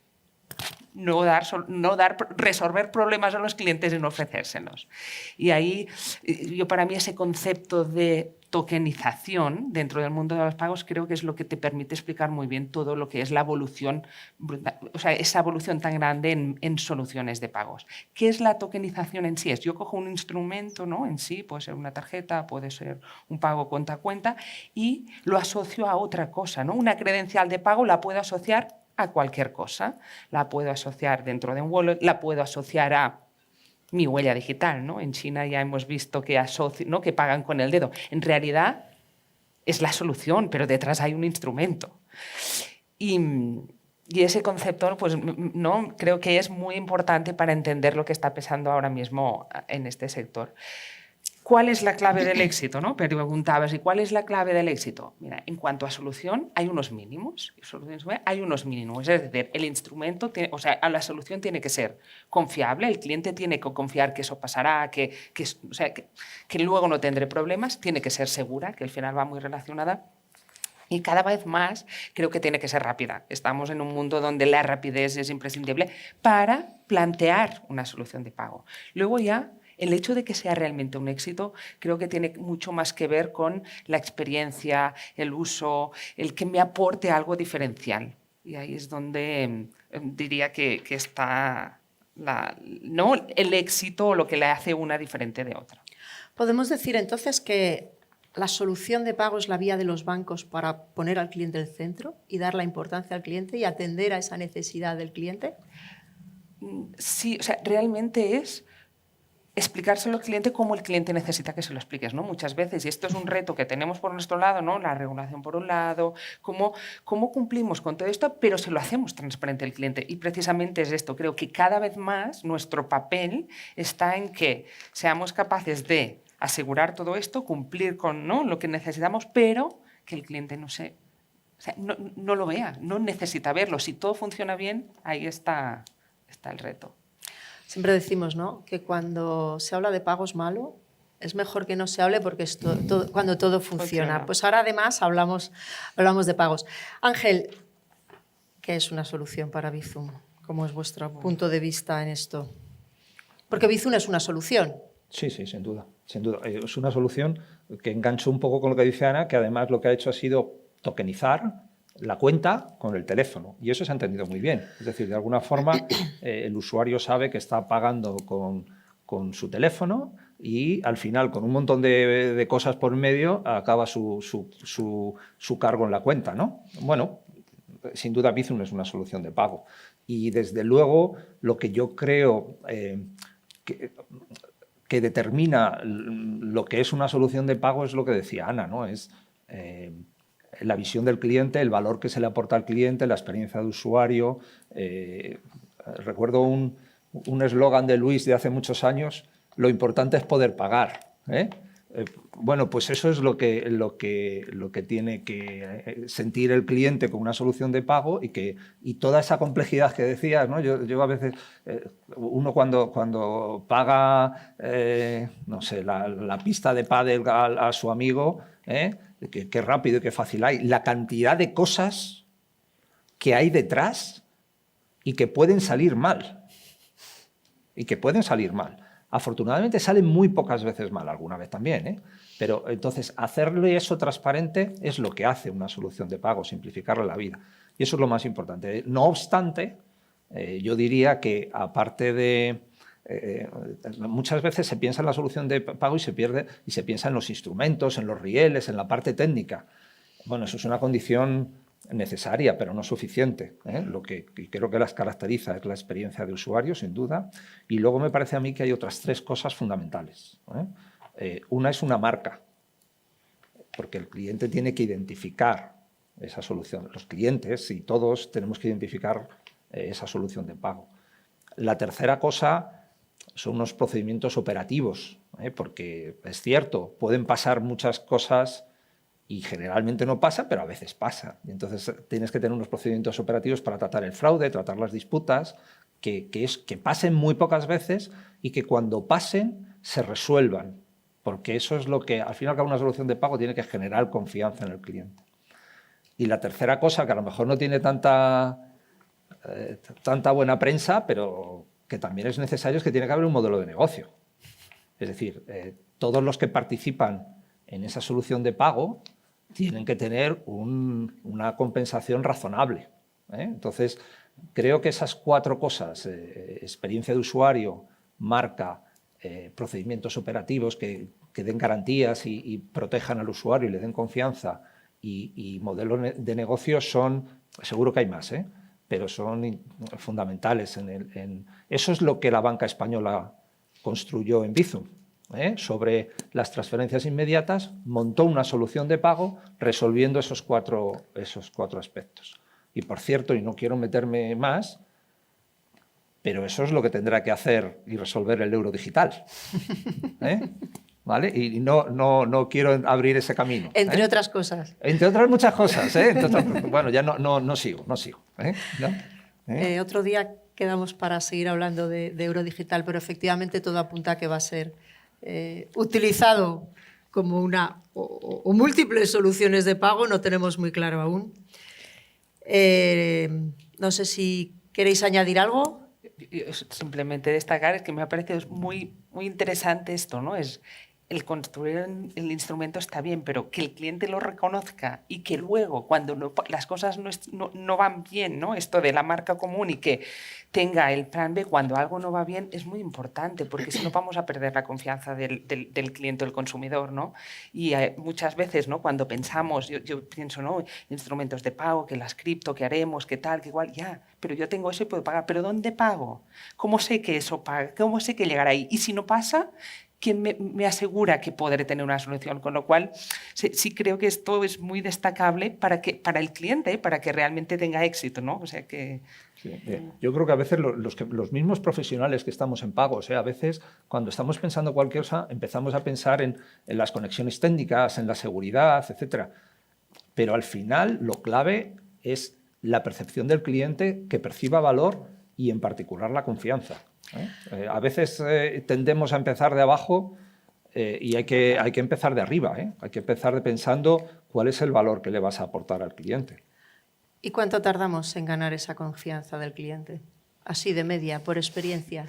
resolver problemas a los clientes y no ofrecérselos. Y ahí, para mí, ese concepto de tokenización dentro del mundo de los pagos creo que es lo que te permite explicar muy bien todo lo que es la evolución, o sea, esa evolución tan grande en soluciones de pagos. ¿Qué es la tokenización en sí? Yo cojo un instrumento, ¿no? En sí, puede ser una tarjeta, puede ser un pago cuenta a cuenta, y lo asocio a otra cosa, ¿no? Una credencial de pago la puedo asociar a cualquier cosa. La puedo asociar dentro de un wallet, la puedo asociar a mi huella digital, ¿no? En China ya hemos visto que, ¿no? que pagan con el dedo. En realidad es la solución, pero detrás hay un instrumento. Y ese concepto, pues, ¿no? creo que es muy importante para entender lo que está pasando ahora mismo en este sector. ¿Cuál es la clave del éxito? ¿No? Pero preguntabas, ¿y cuál es la clave del éxito? Mira, en cuanto a solución, hay unos mínimos. Hay unos mínimos. Es decir, el instrumento, la solución tiene que ser confiable, el cliente tiene que confiar que eso pasará, que luego no tendré problemas, tiene que ser segura, que al final va muy relacionada. Y cada vez más creo que tiene que ser rápida. Estamos en un mundo donde la rapidez es imprescindible para plantear una solución de pago. Luego ya, el hecho de que sea realmente un éxito creo que tiene mucho más que ver con la experiencia, el uso, el que me aporte algo diferencial. Y ahí es donde diría que está ¿no? el éxito o lo que le hace una diferente de otra. Podemos decir entonces que la solución de pago es la vía de los bancos para poner al cliente en el centro y dar la importancia al cliente y atender a esa necesidad del cliente. Sí, realmente es explicárselo al cliente como el cliente necesita que se lo expliques, ¿no? Muchas veces, y esto es un reto que tenemos por nuestro lado, ¿no? La regulación por un lado, cómo cumplimos con todo esto, pero se lo hacemos transparente al cliente. Y precisamente es esto, creo que cada vez más nuestro papel está en que seamos capaces de asegurar todo esto, cumplir con, ¿no? lo que necesitamos, pero que el cliente no lo vea, no necesita verlo. Si todo funciona bien, ahí está el reto. Siempre decimos, ¿no?, que cuando se habla de pagos malo, es mejor que no se hable porque es cuando todo funciona. Pues ahora además hablamos de pagos. Ángel, ¿qué es una solución para Bizum? ¿Cómo es vuestro punto de vista en esto? Porque Bizum es una solución. Sí, sin duda. Sin duda. Es una solución que engancho un poco con lo que dice Ana, que además lo que ha hecho ha sido tokenizar la cuenta con el teléfono. Y eso se ha entendido muy bien. Es decir, de alguna forma el usuario sabe que está pagando con su teléfono y al final, con un montón de cosas por medio, acaba su cargo en la cuenta, ¿no? Bueno, sin duda Bizum es una solución de pago. Y desde luego lo que yo creo que determina lo que es una solución de pago es lo que decía Ana, ¿no? Es la visión del cliente, el valor que se le aporta al cliente, la experiencia de usuario. Recuerdo un eslogan de Luis de hace muchos años: lo importante es poder pagar. Bueno, pues eso es lo que tiene que sentir el cliente con una solución de pago y toda esa complejidad que decías, ¿no? Yo a veces, uno cuando paga, no sé, la pista de pádel a su amigo, qué rápido y qué fácil hay. La cantidad de cosas que hay detrás y que pueden salir mal. Afortunadamente salen muy pocas veces mal, alguna vez también, pero entonces hacerle eso transparente es lo que hace una solución de pago, simplificarle la vida. Y eso es lo más importante. No obstante, yo diría que aparte de... muchas veces se piensa en la solución de pago y se piensa en los instrumentos, en los rieles, en la parte técnica. Bueno, eso es una condición necesaria, pero no suficiente. Lo que creo que las caracteriza es la experiencia de usuario, sin duda, y luego me parece a mí que hay otras tres cosas fundamentales. Una es una marca, porque el cliente tiene que identificar esa solución. Los clientes y todos tenemos que identificar esa solución de pago. La tercera cosa son unos procedimientos operativos, porque es cierto, pueden pasar muchas cosas y generalmente no pasa, pero a veces pasa. Y entonces tienes que tener unos procedimientos operativos para tratar el fraude, tratar las disputas, que pasen muy pocas veces y que cuando pasen se resuelvan, porque eso es lo que, al fin y al cabo, una solución de pago tiene que generar confianza en el cliente. Y la tercera cosa, que a lo mejor no tiene tanta buena prensa, pero que también es necesario, es que tiene que haber un modelo de negocio. Es decir, todos los que participan en esa solución de pago tienen que tener una compensación razonable. Entonces, creo que esas 4 cosas, experiencia de usuario, marca, procedimientos operativos que den garantías y protejan al usuario y le den confianza, y modelo de negocio son, seguro que hay más, pero son fundamentales. Eso es lo que la banca española construyó en Bizum. Sobre las transferencias inmediatas, montó una solución de pago resolviendo esos cuatro aspectos. Y por cierto, y no quiero meterme más, pero eso es lo que tendrá que hacer y resolver el euro digital. ¿Vale? Y no quiero abrir ese camino. Entre otras cosas. Entre otras muchas cosas. Bueno, ya no sigo. ¿No? Otro día quedamos para seguir hablando de euro digital, pero efectivamente todo apunta a que va a ser utilizado como una o múltiples soluciones de pago, no tenemos muy claro aún. No sé si queréis añadir algo. Simplemente destacar es que me ha parecido muy, muy interesante esto, ¿no? Es el construir el instrumento está bien, pero que el cliente lo reconozca y que luego, cuando las cosas no van bien, ¿no? Esto de la marca común y que tenga el plan B cuando algo no va bien es muy importante, porque si no vamos a perder la confianza del cliente o del consumidor, ¿no? Y muchas veces, ¿no? Cuando pensamos, yo pienso, ¿no? Instrumentos de pago, que las cripto, que haremos, que tal, que igual, ya, pero yo tengo eso y puedo pagar, pero ¿dónde pago? ¿Cómo sé que eso paga? ¿Cómo sé que llegará ahí? Y si no pasa, ¿quién me asegura que podré tener una solución? Con lo cual, sí creo que esto es muy destacable para el cliente, para que realmente tenga éxito, ¿no? O sea que... Sí, yo creo que a veces los mismos profesionales que estamos en pago, a veces cuando estamos pensando cualquier cosa, empezamos a pensar en las conexiones técnicas, en la seguridad, etc. Pero al final lo clave es la percepción del cliente, que perciba valor y en particular la confianza. A veces tendemos a empezar de abajo y hay que empezar de arriba. Hay que empezar pensando cuál es el valor que le vas a aportar al cliente. ¿Y cuánto tardamos en ganar esa confianza del cliente? Así de media, por experiencia.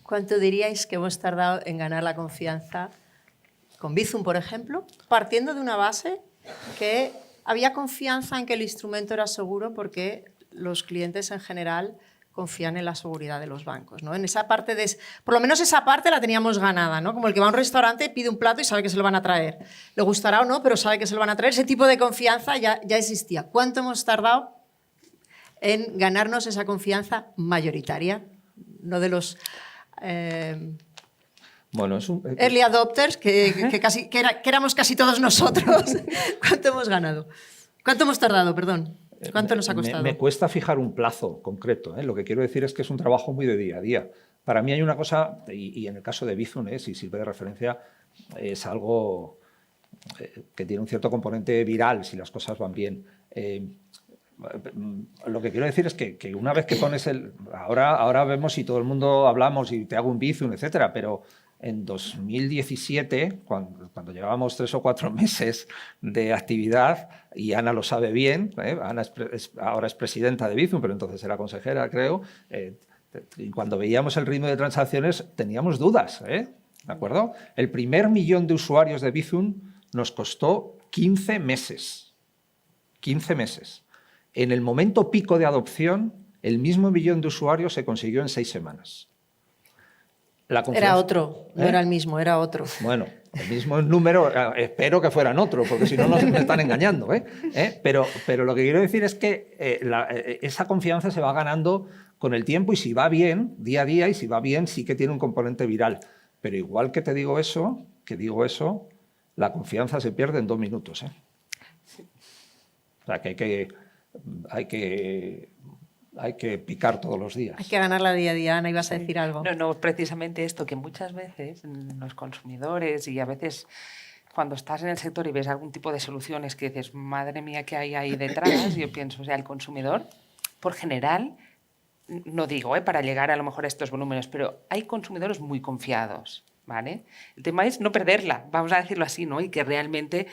¿Cuánto diríais que hemos tardado en ganar la confianza con Bizum, por ejemplo? Partiendo de una base que había confianza en que el instrumento era seguro porque los clientes en general confían en la seguridad de los bancos, ¿no? En esa parte por lo menos esa parte la teníamos ganada, ¿no? Como el que va a un restaurante, pide un plato y sabe que se lo van a traer. Le gustará o no, pero sabe que se lo van a traer. Ese tipo de confianza ya existía. ¿Cuánto hemos tardado en ganarnos esa confianza mayoritaria? No de los Bueno, early adopters, que éramos casi todos nosotros. ¿Cuánto hemos ganado? ¿Cuánto hemos tardado, perdón? ¿Cuánto nos ha costado? Me cuesta fijar un plazo concreto. Lo que quiero decir es que es un trabajo muy de día a día. Para mí hay una cosa, y en el caso de Bizum, si sirve de referencia, es algo que tiene un cierto componente viral si las cosas van bien. Lo que quiero decir es que una vez que pones ahora vemos si todo el mundo hablamos y te hago un Bizum, etcétera, pero en 2017, cuando llevábamos 3 o 4 meses de actividad, y Ana lo sabe bien, Ana ahora es presidenta de Bizum, pero entonces era consejera, creo, y cuando veíamos el ritmo de transacciones teníamos dudas, ¿de acuerdo? El primer 1 millón de usuarios de Bizum nos costó 15 meses. 15 meses. En el momento pico de adopción, el mismo 1 millón de usuarios se consiguió en 6 semanas. Era otro, no era el mismo, era otro. Bueno, el mismo número, espero que fueran otro, porque si no nos están engañando. Pero lo que quiero decir es que esa confianza se va ganando con el tiempo y si va bien, día a día, y si va bien, sí que tiene un componente viral. Pero igual que te digo eso, que digo eso, la confianza se pierde en 2 minutos, ¿eh? O sea, que hay que picar todos los días. Hay que ganarla día a día. Ana, ibas a decir algo. No, precisamente esto, que muchas veces los consumidores y a veces cuando estás en el sector y ves algún tipo de soluciones que dices, madre mía, ¿qué hay ahí detrás? Yo pienso, o sea, el consumidor, por general, no digo para llegar a lo mejor a estos volúmenes, pero hay consumidores muy confiados, ¿vale? El tema es no perderla, vamos a decirlo así, ¿no? Y que realmente,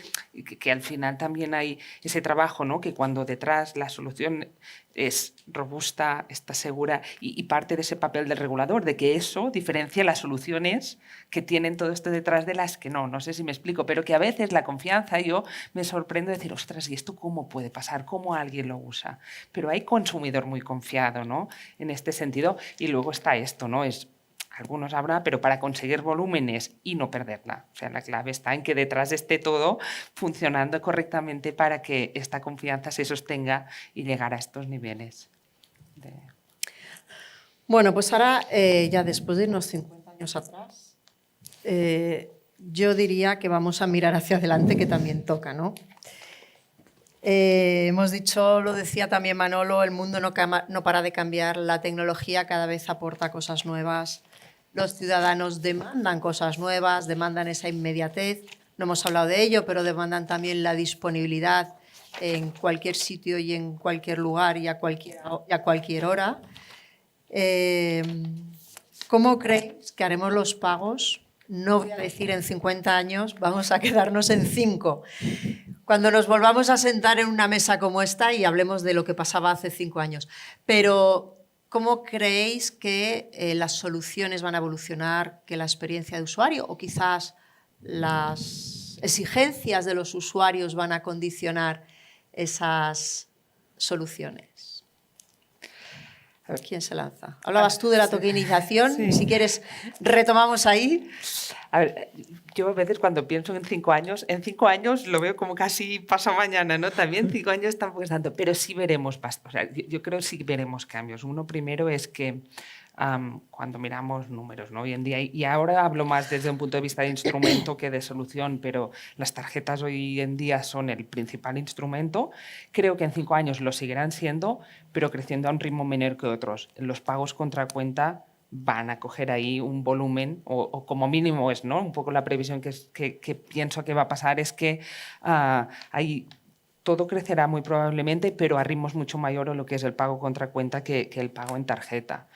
que al final también hay ese trabajo, ¿no? Que cuando detrás la solución es robusta, está segura y parte de ese papel del regulador, de que eso diferencia las soluciones que tienen todo esto detrás de las que no sé si me explico, pero que a veces la confianza, yo me sorprendo de decir, ostras, ¿y esto cómo puede pasar? ¿Cómo alguien lo usa? Pero hay consumidor muy confiado, ¿no? En este sentido, y luego está esto, ¿no? Algunos habrá, pero para conseguir volúmenes y no perderla. O sea, la clave está en que detrás esté todo funcionando correctamente para que esta confianza se sostenga y llegar a estos niveles. Bueno, pues ahora, ya después de irnos 50 años atrás, yo diría que vamos a mirar hacia adelante, que también toca, ¿no? Hemos dicho, lo decía también Manolo, el mundo no para de cambiar, la tecnología cada vez aporta cosas nuevas, los ciudadanos demandan cosas nuevas, demandan esa inmediatez, no hemos hablado de ello, pero demandan también la disponibilidad en cualquier sitio y en cualquier lugar y a cualquier hora. ¿Cómo creéis que haremos los pagos? No voy a decir en 50 años, vamos a quedarnos en 5. Cuando nos volvamos a sentar en una mesa como esta y hablemos de lo que pasaba hace 5 años. Pero, ¿cómo creéis que las soluciones van a evolucionar, que la experiencia de usuario o quizás las exigencias de los usuarios van a condicionar esas soluciones? A ver, ¿quién se lanza? Hablabas tú de la tokenización, Sí. Si quieres retomamos ahí. A ver, yo a veces cuando pienso en 5 años lo veo como casi paso mañana, ¿no? También 5 años tampoco es tanto, pero sí veremos, o sea, yo creo que sí veremos cambios. Uno primero es que cuando miramos números, ¿no? Hoy en día, y ahora hablo más desde un punto de vista de instrumento que de solución, pero las tarjetas hoy en día son el principal instrumento. Creo que en 5 años lo seguirán siendo, pero creciendo a un ritmo menor que otros. Los pagos contra cuenta van a coger ahí un volumen, o como mínimo es, ¿no? Un poco la previsión que pienso que va a pasar es que hay... Todo crecerá muy probablemente, pero a ritmos mucho mayores lo que es el pago contra cuenta que el pago en tarjeta.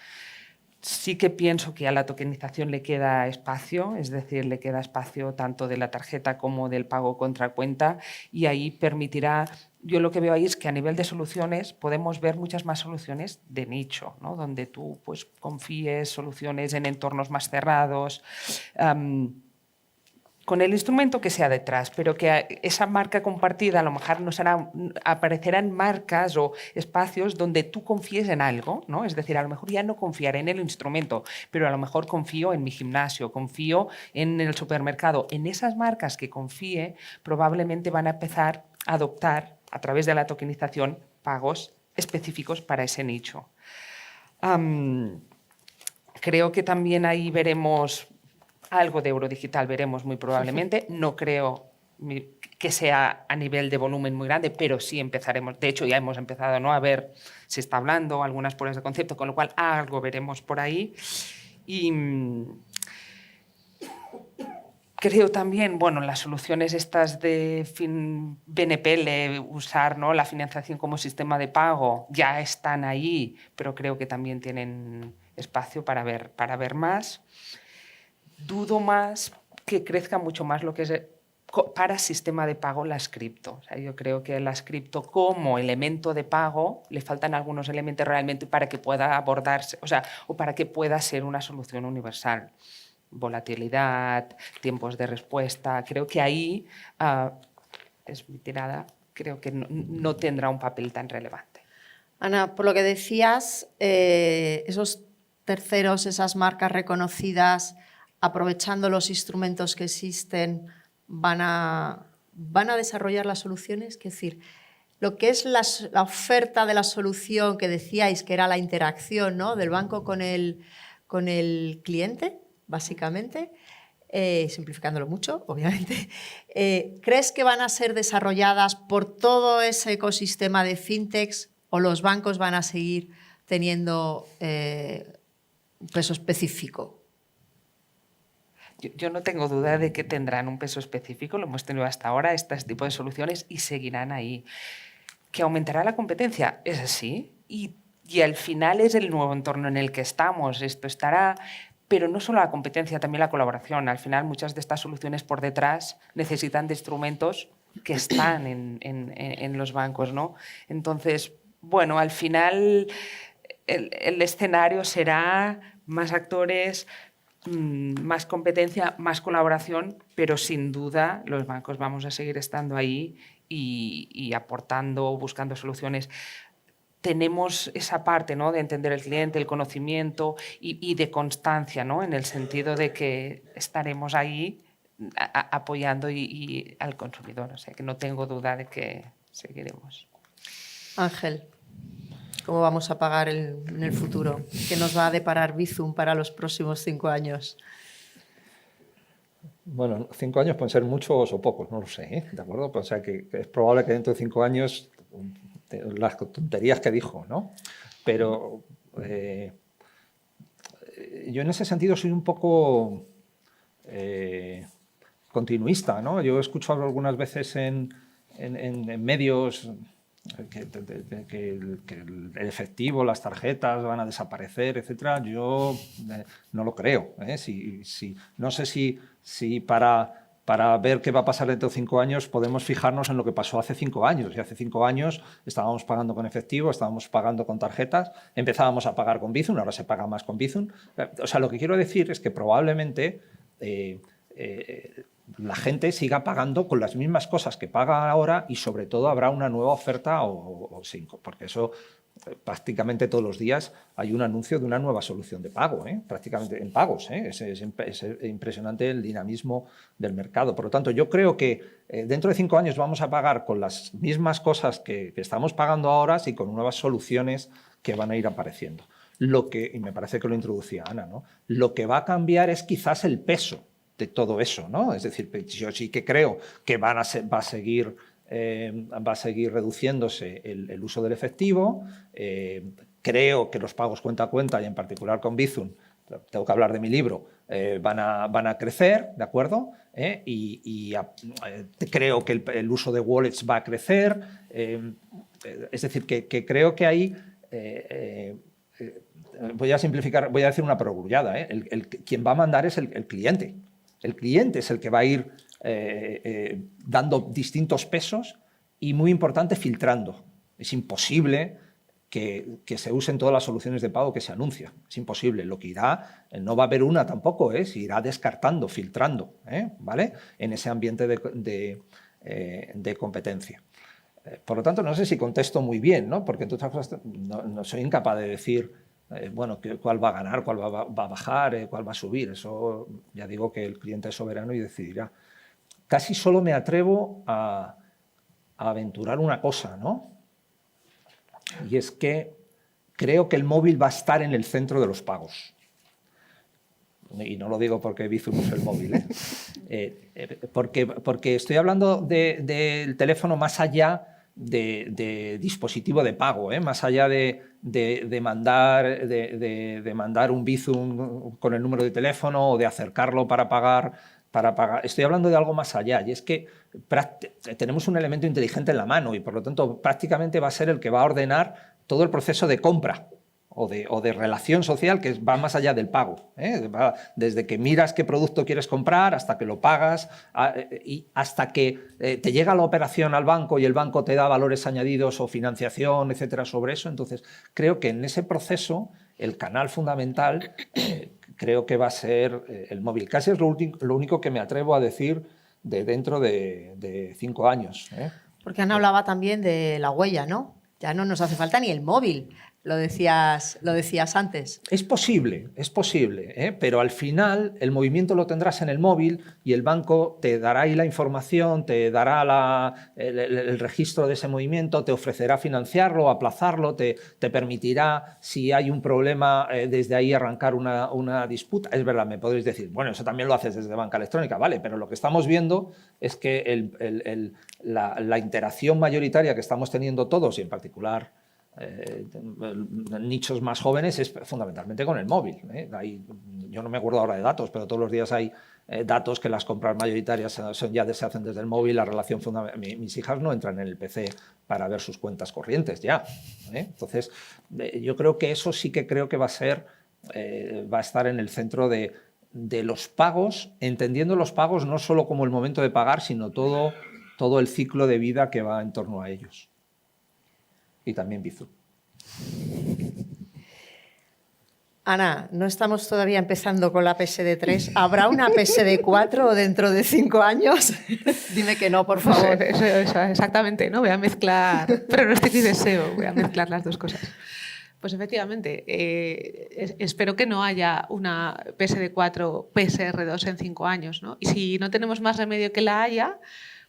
Sí que pienso que a la tokenización le queda espacio, es decir, le queda espacio tanto de la tarjeta como del pago contra cuenta y ahí permitirá, yo lo que veo ahí es que a nivel de soluciones podemos ver muchas más soluciones de nicho, ¿no? Donde tú pues, confíes soluciones en entornos más cerrados, con el instrumento que sea detrás, pero que esa marca compartida a lo mejor aparecerán marcas o espacios donde tú confíes en algo, ¿no? Es decir, a lo mejor ya no confiaré en el instrumento, pero a lo mejor confío en mi gimnasio, confío en el supermercado. En esas marcas que confíe, probablemente van a empezar a adoptar, a través de la tokenización, pagos específicos para ese nicho. Creo que también ahí veremos algo de euro digital, veremos muy probablemente. No creo que sea a nivel de volumen muy grande, pero sí empezaremos. De hecho, ya hemos empezado, ¿no? A ver, se está hablando, algunas pruebas de concepto, con lo cual algo veremos por ahí. Y creo también, bueno, las soluciones estas de BNPL, usar, ¿no? La financiación como sistema de pago, ya están ahí, pero creo que también tienen espacio para ver más. Dudo más que crezca mucho más lo que es para sistema de pago las cripto. O sea, yo creo que las cripto como elemento de pago le faltan algunos elementos realmente para que pueda abordarse, o para que pueda ser una solución universal. Volatilidad, tiempos de respuesta. Creo que ahí, es mi tirada, creo que no tendrá un papel tan relevante. Ana, por lo que decías, esos terceros, esas marcas reconocidas, aprovechando los instrumentos que existen, van a desarrollar las soluciones. Es decir, lo que es la oferta de la solución que decíais que era la interacción, ¿no? Del banco con el cliente, básicamente, simplificándolo mucho, obviamente, ¿crees que van a ser desarrolladas por todo ese ecosistema de fintechs o los bancos van a seguir teniendo un peso específico? Yo no tengo duda de que tendrán un peso específico, lo hemos tenido hasta ahora, este tipo de soluciones, y seguirán ahí. ¿Que aumentará la competencia? Es así. Y al final es el nuevo entorno en el que estamos. Esto estará, pero no solo la competencia, también la colaboración. Al final muchas de estas soluciones por detrás necesitan de instrumentos que están en los bancos, ¿no? Entonces, bueno, al final el escenario será más actores, más competencia, más colaboración, pero sin duda los bancos vamos a seguir estando ahí y aportando, buscando soluciones. Tenemos esa parte, ¿no?, de entender el cliente, el conocimiento y de constancia, ¿no?, en el sentido de que estaremos ahí apoyando al consumidor. O sea, que no tengo duda de que seguiremos. Ángel, ¿cómo vamos a pagar en el futuro? ¿Qué nos va a deparar Bizum para los próximos 5 años? Bueno, 5 años pueden ser muchos o pocos, no lo sé, ¿eh? ¿De acuerdo? O sea, que es probable que dentro de 5 años las tonterías que dijo, ¿no? Pero yo en ese sentido soy un poco continuista, ¿no? Yo he escuchado algunas veces en medios que el efectivo, las tarjetas van a desaparecer, etcétera. Yo no lo creo, ¿eh? No sé si para ver qué va a pasar dentro de 5 años podemos fijarnos en lo que pasó hace 5 años. Y hace 5 años estábamos pagando con efectivo, estábamos pagando con tarjetas, empezábamos a pagar con Bizum, ahora se paga más con Bizum. O sea, lo que quiero decir es que probablemente la gente siga pagando con las mismas cosas que paga ahora y sobre todo habrá una nueva oferta porque eso prácticamente todos los días hay un anuncio de una nueva solución de pago, prácticamente en pagos. Es impresionante el dinamismo del mercado. Por lo tanto, yo creo que dentro de 5 años vamos a pagar con las mismas cosas que estamos pagando ahora y con nuevas soluciones que van a ir apareciendo. Y me parece que lo introducía Ana, ¿no? Lo que va a cambiar es quizás el peso de todo eso, ¿no? Es decir, yo sí que creo que va a seguir reduciéndose el uso del efectivo. Creo que los pagos cuenta a cuenta, y en particular con Bizum, tengo que hablar de mi libro, van a crecer, ¿de acuerdo? Creo que el uso de wallets va a crecer. Es decir, que creo que ahí... voy a simplificar, voy a decir una perogrullada, quien va a mandar es el cliente. El cliente es el que va a ir dando distintos pesos y, muy importante, filtrando. Es imposible que se usen todas las soluciones de pago que se anuncian. Es imposible. Lo que irá, no va a haber una tampoco, se irá descartando, filtrando, ¿vale?, en ese ambiente de competencia. Por lo tanto, no sé si contesto muy bien, ¿no? Porque entre otras cosas no soy incapaz de decir cuál va a ganar, cuál va a bajar, cuál va a subir. Eso ya digo que el cliente es soberano y decidirá. Casi solo me atrevo a aventurar una cosa, ¿no? Y es que creo que el móvil va a estar en el centro de los pagos. Y no lo digo porque Bizum usa el móvil, porque estoy hablando del teléfono más allá de dispositivo de pago, más allá de mandar un Bizum con el número de teléfono o de acercarlo para pagar. Estoy hablando de algo más allá, y es que tenemos un elemento inteligente en la mano y por lo tanto prácticamente va a ser el que va a ordenar todo el proceso de compra o de relación social, que va más allá del pago. Desde que miras qué producto quieres comprar hasta que lo pagas y hasta que te llega la operación al banco y el banco te da valores añadidos o financiación, etcétera, sobre eso. Entonces, creo que en ese proceso el canal fundamental creo que va a ser el móvil. Casi es lo único que me atrevo a decir de dentro de 5 años. Porque Ana hablaba también de la huella, ¿no? Ya no nos hace falta ni el móvil. Lo decías antes. Es posible, ¿eh? Pero al final el movimiento lo tendrás en el móvil y el banco te dará ahí la información, te dará el registro de ese movimiento, te ofrecerá financiarlo, aplazarlo, te permitirá, si hay un problema, desde ahí arrancar una disputa. Es verdad, me podréis decir, bueno, eso también lo haces desde banca electrónica, vale, pero lo que estamos viendo es que la interacción mayoritaria que estamos teniendo todos, y en particular nichos más jóvenes, es fundamentalmente con el móvil. Yo no me acuerdo ahora de datos, pero todos los días hay datos que las compras mayoritarias ya se hacen desde el móvil. La relación mis hijas no entran en el PC para ver sus cuentas corrientes ya. Entonces, yo creo que eso sí que creo que va a estar en el centro de los pagos, entendiendo los pagos no solo como el momento de pagar, sino todo el ciclo de vida que va en torno a ellos. Y también Bizum. Ana, no estamos todavía empezando con la PSD3. ¿Habrá una PSD4 dentro de 5 años? Dime que no, por favor. Eso, exactamente, ¿no? Voy a mezclar pronóstico y deseo, voy a mezclar las dos cosas. Pues efectivamente, espero que no haya una PSD4, PSR2 en 5 años, ¿no? Y si no tenemos más remedio que la haya,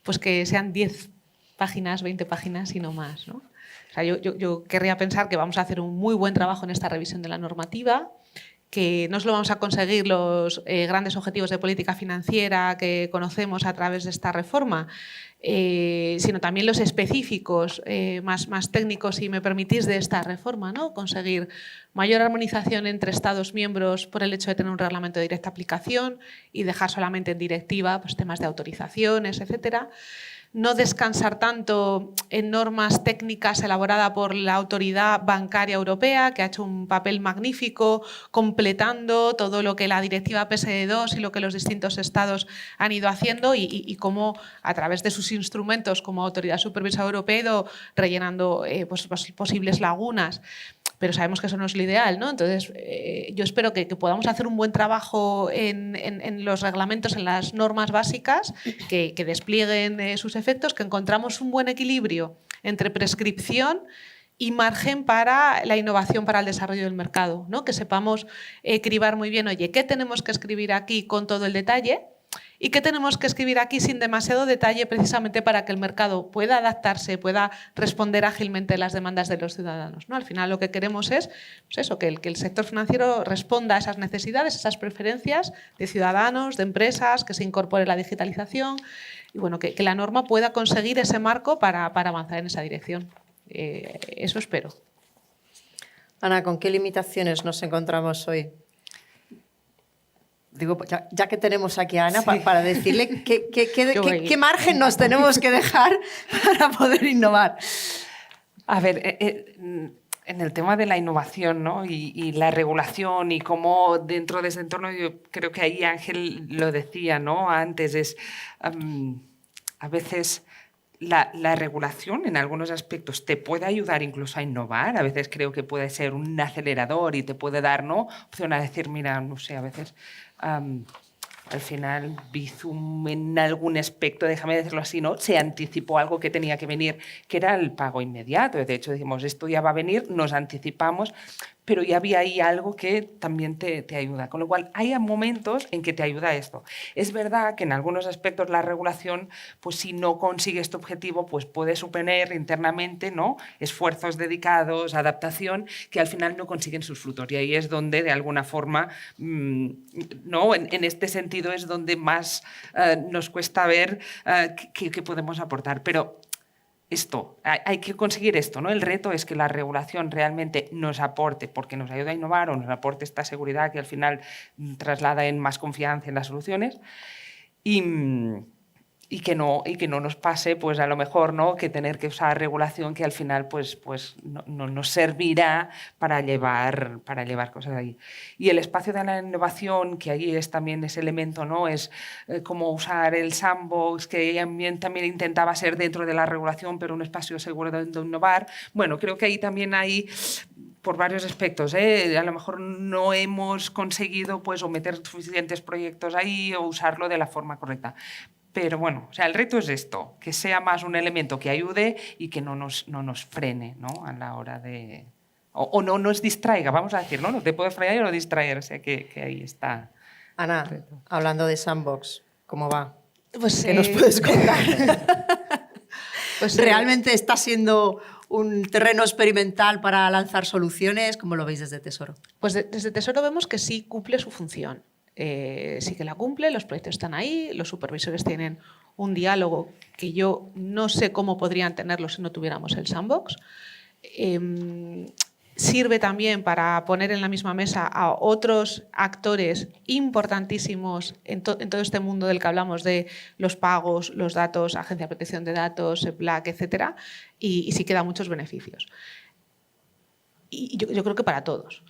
pues que sean 10 páginas, 20 páginas y no más, ¿no? O sea, yo querría pensar que vamos a hacer un muy buen trabajo en esta revisión de la normativa, que no solo vamos a conseguir los grandes objetivos de política financiera que conocemos a través de esta reforma, sino también los específicos más técnicos, si me permitís, de esta reforma, ¿no? Conseguir mayor armonización entre Estados miembros por el hecho de tener un reglamento de directa aplicación y dejar solamente en directiva pues, temas de autorizaciones, etcétera. No descansar tanto en normas técnicas elaboradas por la Autoridad Bancaria Europea, que ha hecho un papel magnífico completando todo lo que la directiva PSD2 y lo que los distintos estados han ido haciendo y cómo a través de sus instrumentos como Autoridad Supervisora Europea ha ido rellenando pues, posibles lagunas. Pero sabemos que eso no es lo ideal, ¿no? Entonces, yo espero que podamos hacer un buen trabajo en los reglamentos, en las normas básicas, que desplieguen sus efectos, que encontramos un buen equilibrio entre prescripción y margen para la innovación, para el desarrollo del mercado, ¿no? Que sepamos cribar muy bien, oye, ¿qué tenemos que escribir aquí con todo el detalle? ¿Y qué tenemos que escribir aquí sin demasiado detalle precisamente para que el mercado pueda adaptarse, pueda responder ágilmente a las demandas de los ciudadanos, ¿no? Al final lo que queremos es pues eso, que el sector financiero responda a esas necesidades, esas preferencias de ciudadanos, de empresas, que se incorpore la digitalización y bueno, que la norma pueda conseguir ese marco para avanzar en esa dirección. Eso espero. Ana, ¿con qué limitaciones nos encontramos hoy? Digo, ya que tenemos aquí a Ana, sí, para decirle qué margen nos tenemos que dejar para poder innovar. A ver, en el tema de la innovación, ¿no? y la regulación y cómo dentro de ese entorno, yo creo que ahí Ángel lo decía, ¿no? Antes, es a veces la regulación en algunos aspectos te puede ayudar incluso a innovar. A veces creo que puede ser un acelerador y te puede dar, ¿no? Opción a decir, mira, no sé, a veces al final Bizum en algún aspecto, déjame decirlo así, ¿no? Se anticipó algo que tenía que venir, que era el pago inmediato. De hecho, decimos, esto ya va a venir, nos anticipamos, pero ya había ahí algo que también te ayuda. Con lo cual, hay momentos en que te ayuda esto. Es verdad que en algunos aspectos la regulación, pues si no consigue este objetivo, pues puede suponer internamente, ¿no? Esfuerzos dedicados, adaptación, que al final no consiguen sus frutos. Y ahí es donde, de alguna forma, ¿no? En este sentido es donde más nos cuesta ver qué podemos aportar. Pero esto, hay que conseguir esto, ¿no? El reto es que la regulación realmente nos aporte, porque nos ayuda a innovar o nos aporte esta seguridad que al final traslada en más confianza en las soluciones y que no nos pase, pues a lo mejor, ¿no? Que tener que usar regulación que al final pues no nos servirá para llevar cosas ahí. Y el espacio de la innovación, que ahí es también ese elemento, ¿no? Es como usar el sandbox, que también intentaba ser dentro de la regulación, pero un espacio seguro donde innovar. Bueno, creo que ahí también hay, por varios aspectos, a lo mejor no hemos conseguido pues, o meter suficientes proyectos ahí o usarlo de la forma correcta. Pero bueno, o sea, el reto es esto, que sea más un elemento que ayude y que no nos frene, ¿no? A la hora de O no nos distraiga, vamos a decir, no te puede fallar o distraer, o sea que ahí está. Ana, hablando de Sandbox, ¿cómo va? Pues, ¿Qué nos puedes contar? Pues, ¿Realmente está siendo un terreno experimental para lanzar soluciones? ¿Cómo lo veis desde Tesoro? Pues desde Tesoro vemos que sí cumple su función. Sí que la cumple, los proyectos están ahí, los supervisores tienen un diálogo que yo no sé cómo podrían tenerlo si no tuviéramos el Sandbox. Sirve también para poner en la misma mesa a otros actores importantísimos en todo este mundo del que hablamos de los pagos, los datos, Agencia de Protección de Datos, Black, etcétera, y sí que da muchos beneficios. Y yo creo que para todos.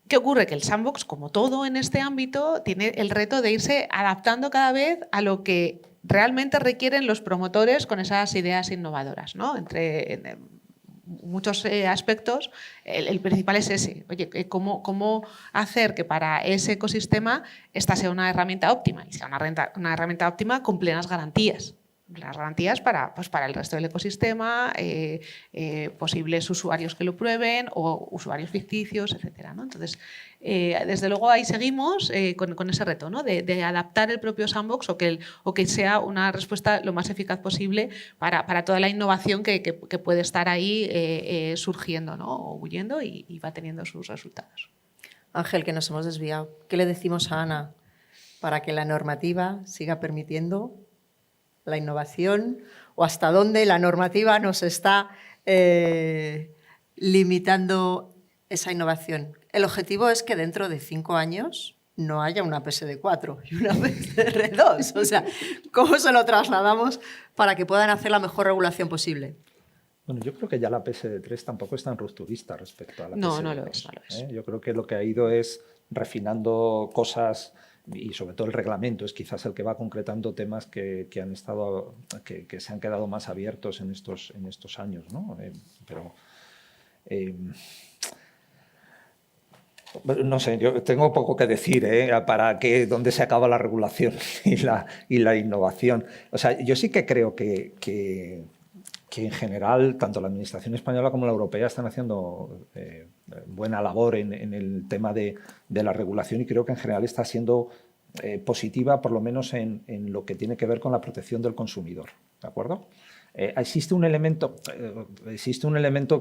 ¿Qué ocurre? Que el Sandbox, como todo en este ámbito, tiene el reto de irse adaptando cada vez a lo que realmente requieren los promotores con esas ideas innovadoras, ¿no? Entre muchos aspectos, el principal es ese. Oye, ¿cómo hacer que para ese ecosistema esta sea una herramienta óptima? Y sea una herramienta óptima con plenas garantías. Las garantías para el resto del ecosistema, posibles usuarios que lo prueben o usuarios ficticios, etc., ¿no? Entonces, desde luego ahí seguimos con ese reto, ¿no? de adaptar el propio Sandbox o que sea una respuesta lo más eficaz posible para toda la innovación que puede estar ahí surgiendo, ¿no? O huyendo y va teniendo sus resultados. Ángel, que nos hemos desviado. ¿Qué le decimos a Ana para que la normativa siga permitiendo la innovación o hasta dónde la normativa nos está limitando esa innovación? El objetivo es que dentro de 5 años no haya una PSD4 y una PSD2. O sea, ¿cómo se lo trasladamos para que puedan hacer la mejor regulación posible? Bueno, yo creo que ya la PSD3 tampoco es tan rupturista respecto a la PSD2. No lo es. Yo creo que lo que ha ido es refinando cosas y sobre todo el reglamento es quizás el que va concretando temas que se han quedado más abiertos en estos años, ¿no? No sé, yo tengo poco que decir para dónde se acaba la regulación y la innovación. O sea, yo sí que creo que en general tanto la administración española como la europea están haciendo buena labor en el tema de la regulación y creo que en general está siendo positiva, por lo menos en lo que tiene que ver con la protección del consumidor. ¿De acuerdo? Existe un elemento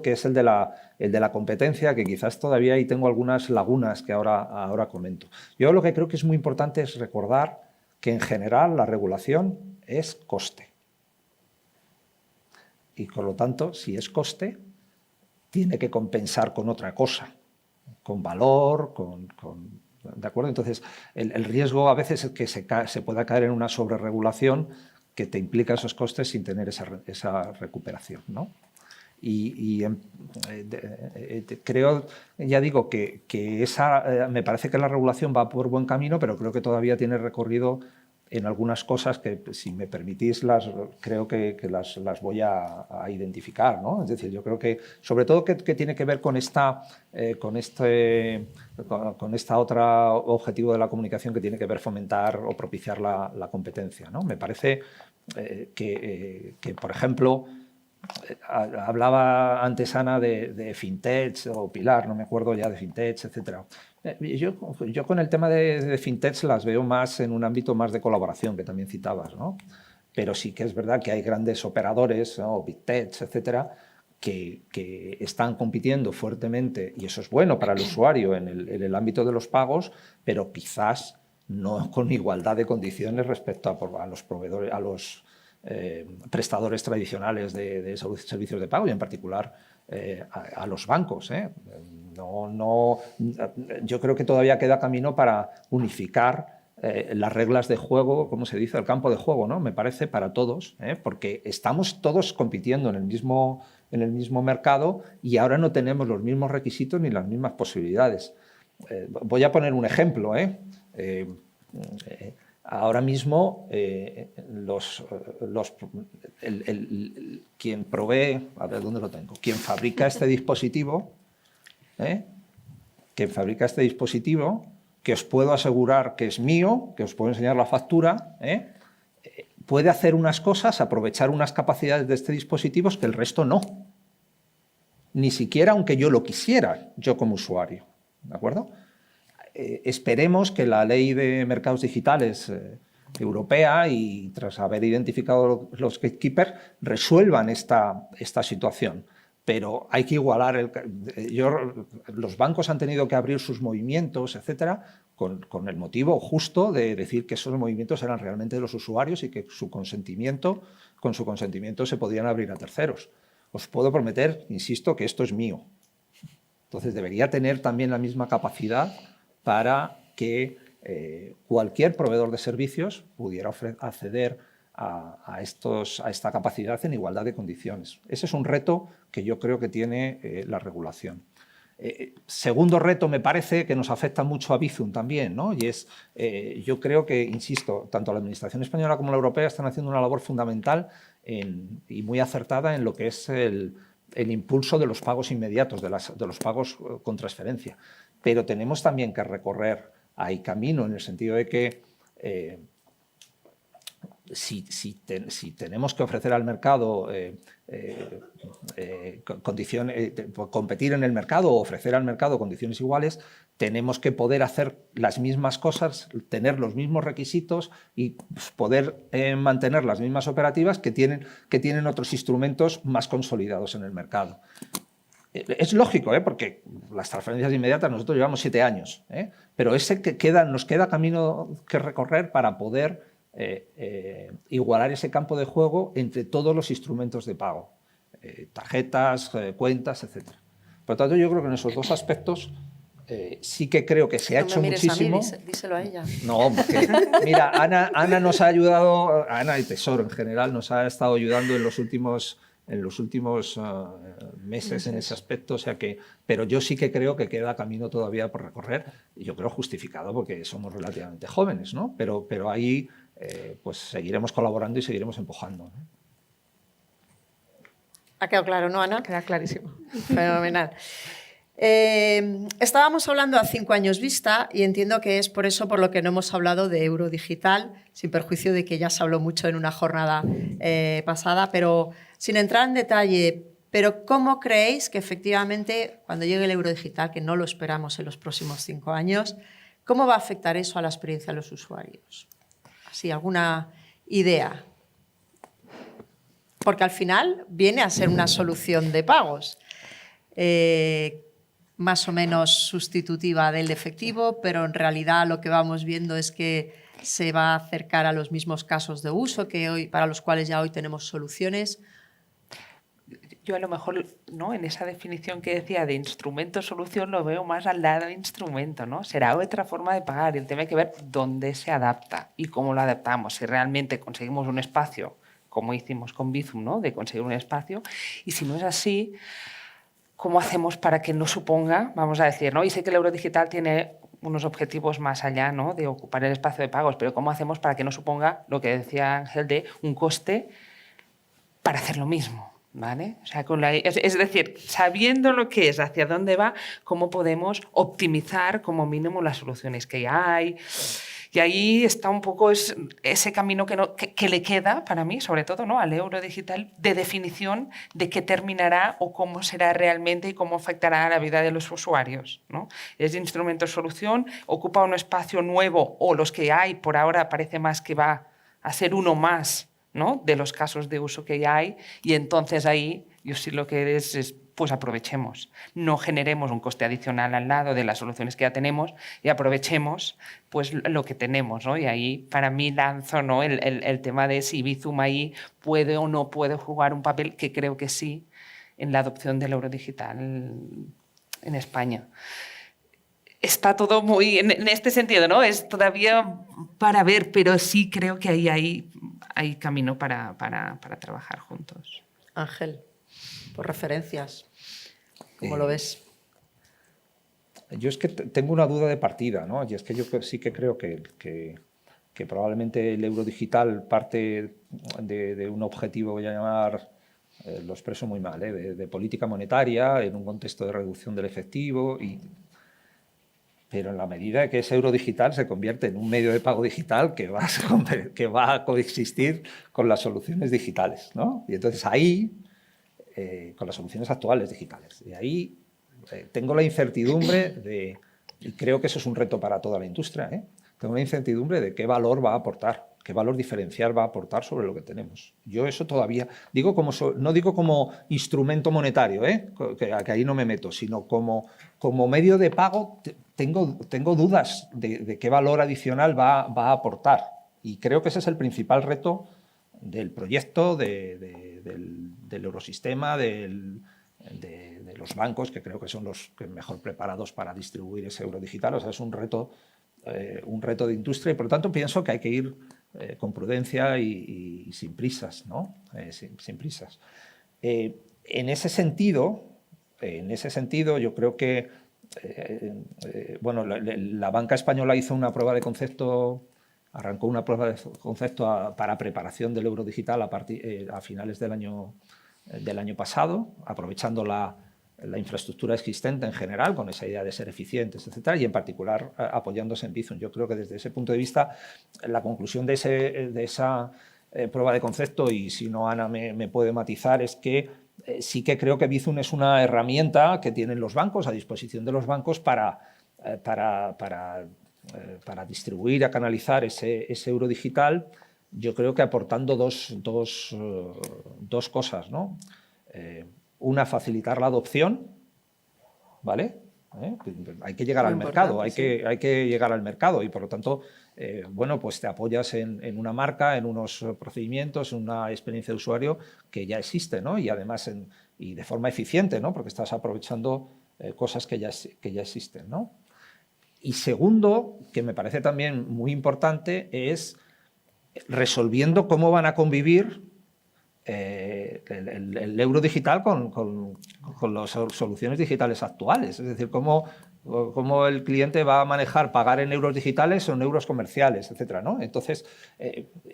que es el de la competencia, que quizás todavía ahí tengo algunas lagunas que ahora comento. Yo lo que creo que es muy importante es recordar que en general la regulación es coste. Y por lo tanto, si es coste, tiene que compensar con otra cosa, con valor, ¿de acuerdo? Entonces, el riesgo a veces es que se pueda caer en una sobreregulación que te implica esos costes sin tener esa recuperación, ¿no? Creo, ya digo, que me parece que la regulación va por buen camino, pero creo que todavía tiene recorrido en algunas cosas que, si me permitís, creo que las voy a identificar, ¿no? Es decir, yo creo que, sobre todo, que tiene que ver con este otro objetivo de la comunicación que tiene que ver fomentar o propiciar la competencia, ¿no? Me parece que, por ejemplo, hablaba antes Ana de fintech o Pilar, no me acuerdo ya de fintech, etcétera. Yo con el tema de fintech las veo más en un ámbito más de colaboración, que también citabas, ¿no? Pero sí que es verdad que hay grandes operadores, ¿no? Big tech, etcétera, que están compitiendo fuertemente, y eso es bueno para el usuario en el ámbito de los pagos, pero quizás no con igualdad de condiciones respecto a los proveedores, a los prestadores tradicionales de servicios de pago y en particular a los bancos. Yo creo que todavía queda camino para unificar las reglas de juego, como se dice, el campo de juego, ¿no? Me parece para todos, porque estamos todos compitiendo en el mismo mercado y ahora no tenemos los mismos requisitos ni las mismas posibilidades. Voy a poner un ejemplo. Ahora mismo quien provee, a ver dónde lo tengo, quien fabrica este dispositivo, que os puedo asegurar que es mío, que os puedo enseñar la factura, puede hacer unas cosas, aprovechar unas capacidades de este dispositivo que el resto no. ni siquiera aunque yo lo quisiera, yo como usuario, ¿de acuerdo? Esperemos que la ley de mercados digitales europea y tras haber identificado los gatekeepers resuelvan esta situación. Pero hay que igualar, los bancos han tenido que abrir sus movimientos, etcétera, con el motivo justo de decir que esos movimientos eran realmente de los usuarios y que con su consentimiento se podían abrir a terceros. Os puedo prometer, insisto, que esto es mío. Entonces debería tener también la misma capacidad para que cualquier proveedor de servicios pudiera acceder a esta capacidad en igualdad de condiciones. Ese es un reto que yo creo que tiene la regulación. Segundo reto, me parece que nos afecta mucho a Bizum también, ¿no? Y es, yo creo que, insisto, tanto la Administración española como la europea están haciendo una labor fundamental y muy acertada en lo que es el impulso de los pagos inmediatos, de los pagos con transferencia. Pero tenemos también que recorrer ahí camino en el sentido de que si tenemos que ofrecer al mercado competir en el mercado o ofrecer al mercado condiciones iguales, tenemos que poder hacer las mismas cosas, tener los mismos requisitos y poder mantener las mismas operativas que tienen otros instrumentos más consolidados en el mercado. Es lógico, porque las transferencias inmediatas nosotros llevamos 7 años, pero nos queda camino que recorrer para poder igualar ese campo de juego entre todos los instrumentos de pago, tarjetas, cuentas, etc. Por lo tanto, yo creo que en esos dos aspectos sí que creo que se ha hecho muchísimo. A mí, díselo a ella. No, porque, mira, Ana nos ha ayudado, Ana y Tesoro en general nos ha estado ayudando en los últimos meses en ese aspecto, o sea que, pero yo sí que creo que queda camino todavía por recorrer, y yo creo justificado porque somos relativamente jóvenes, ¿no? Pero ahí pues seguiremos colaborando y seguiremos empujando, ¿no? Ha quedado claro, ¿no, Ana? Queda clarísimo. Fenomenal. Estábamos hablando a 5 años vista y entiendo que es por eso por lo que no hemos hablado de euro digital, sin perjuicio de que ya se habló mucho en una jornada pasada, pero sin entrar en detalle, pero ¿cómo creéis que efectivamente cuando llegue el euro digital, que no lo esperamos en los próximos 5 años, cómo va a afectar eso a la experiencia de los usuarios? ¿Así, alguna idea? Porque al final viene a ser una solución de pagos. Más o menos sustitutiva del efectivo, pero en realidad lo que vamos viendo es que se va a acercar a los mismos casos de uso para los cuales ya hoy tenemos soluciones. Yo a lo mejor, ¿no?, en esa definición que decía de instrumento-solución lo veo más al lado de instrumento, ¿no? Será otra forma de pagar y el tema hay que ver dónde se adapta y cómo lo adaptamos. Si realmente conseguimos un espacio, como hicimos con Bizum, ¿no?, de conseguir un espacio, y si no es así, ¿cómo hacemos para que no suponga, vamos a decir, ¿no? Y sé que el euro digital tiene unos objetivos más allá, ¿no?, de ocupar el espacio de pagos, pero ¿cómo hacemos para que no suponga lo que decía Ángel de un coste para hacer lo mismo? ¿Vale? O sea, es decir, sabiendo lo que es, hacia dónde va, cómo podemos optimizar como mínimo las soluciones que hay. Y ahí está un poco ese camino que le queda, para mí, sobre todo, ¿no?, al euro digital, de definición de qué terminará o cómo será realmente y cómo afectará a la vida de los usuarios, ¿no? Es instrumento solución, ocupa un espacio nuevo o los que hay, por ahora parece más que va a ser uno más, ¿no?, de los casos de uso que ya hay, y entonces ahí yo sí lo que es pues aprovechemos, no generemos un coste adicional al lado de las soluciones que ya tenemos y aprovechemos pues lo que tenemos, ¿no? Y ahí para mí lanzo, ¿no?, el tema de si Bizum ahí puede o no puede jugar un papel, que creo que sí, en la adopción del euro digital en España. Está todo muy en este sentido, ¿no? Es todavía para ver, pero sí creo que ahí hay camino para trabajar juntos. Ángel, por referencias, ¿cómo lo ves? Yo es que tengo una duda de partida, ¿no? Y es que yo sí que creo que probablemente el euro digital parte de un objetivo, voy a llamar, lo expreso muy mal, de política monetaria, en un contexto de reducción del efectivo, pero en la medida que ese euro digital se convierte en un medio de pago digital que va a coexistir con las soluciones digitales, ¿no? Y entonces ahí con las soluciones actuales digitales. Y ahí tengo la incertidumbre y creo que eso es un reto para toda la industria, tengo la incertidumbre de qué valor va a aportar, qué valor diferencial va a aportar sobre lo que tenemos. Yo eso todavía, no digo como instrumento monetario, que ahí no me meto, sino como medio de pago, tengo dudas de qué valor adicional va a aportar. Y creo que ese es el principal reto del proyecto, del eurosistema, de los bancos, que creo que son los que mejor preparados para distribuir ese euro digital. O sea, es un reto de industria y, por lo tanto, pienso que hay que ir con prudencia y sin prisas, ¿no? Sin prisas. En ese sentido, yo creo que bueno, la banca española hizo una prueba de concepto, arrancó una prueba de concepto para preparación del euro digital a finales del año pasado, aprovechando la infraestructura existente en general, con esa idea de ser eficientes, etcétera, y en particular apoyándose en Bizum. Yo creo que desde ese punto de vista, la conclusión de esa prueba de concepto, y si no Ana me puede matizar, es que sí que creo que Bizum es una herramienta que tienen los bancos, a disposición de los bancos, para distribuir, a canalizar ese euro digital, yo creo que aportando dos cosas, ¿no? Una, facilitar la adopción, ¿vale? Hay que llegar al mercado, hay que llegar al mercado y, por lo tanto, bueno, pues te apoyas en una marca, en unos procedimientos, en una experiencia de usuario que ya existe, ¿no? Y además y de forma eficiente, ¿no? Porque estás aprovechando cosas que ya existen, ¿no? Y segundo, que me parece también muy importante, es resolviendo cómo van a convivir el euro digital con las soluciones digitales actuales. Es decir, cómo el cliente va a manejar pagar en euros digitales o en euros comerciales, etcétera, ¿no? Entonces,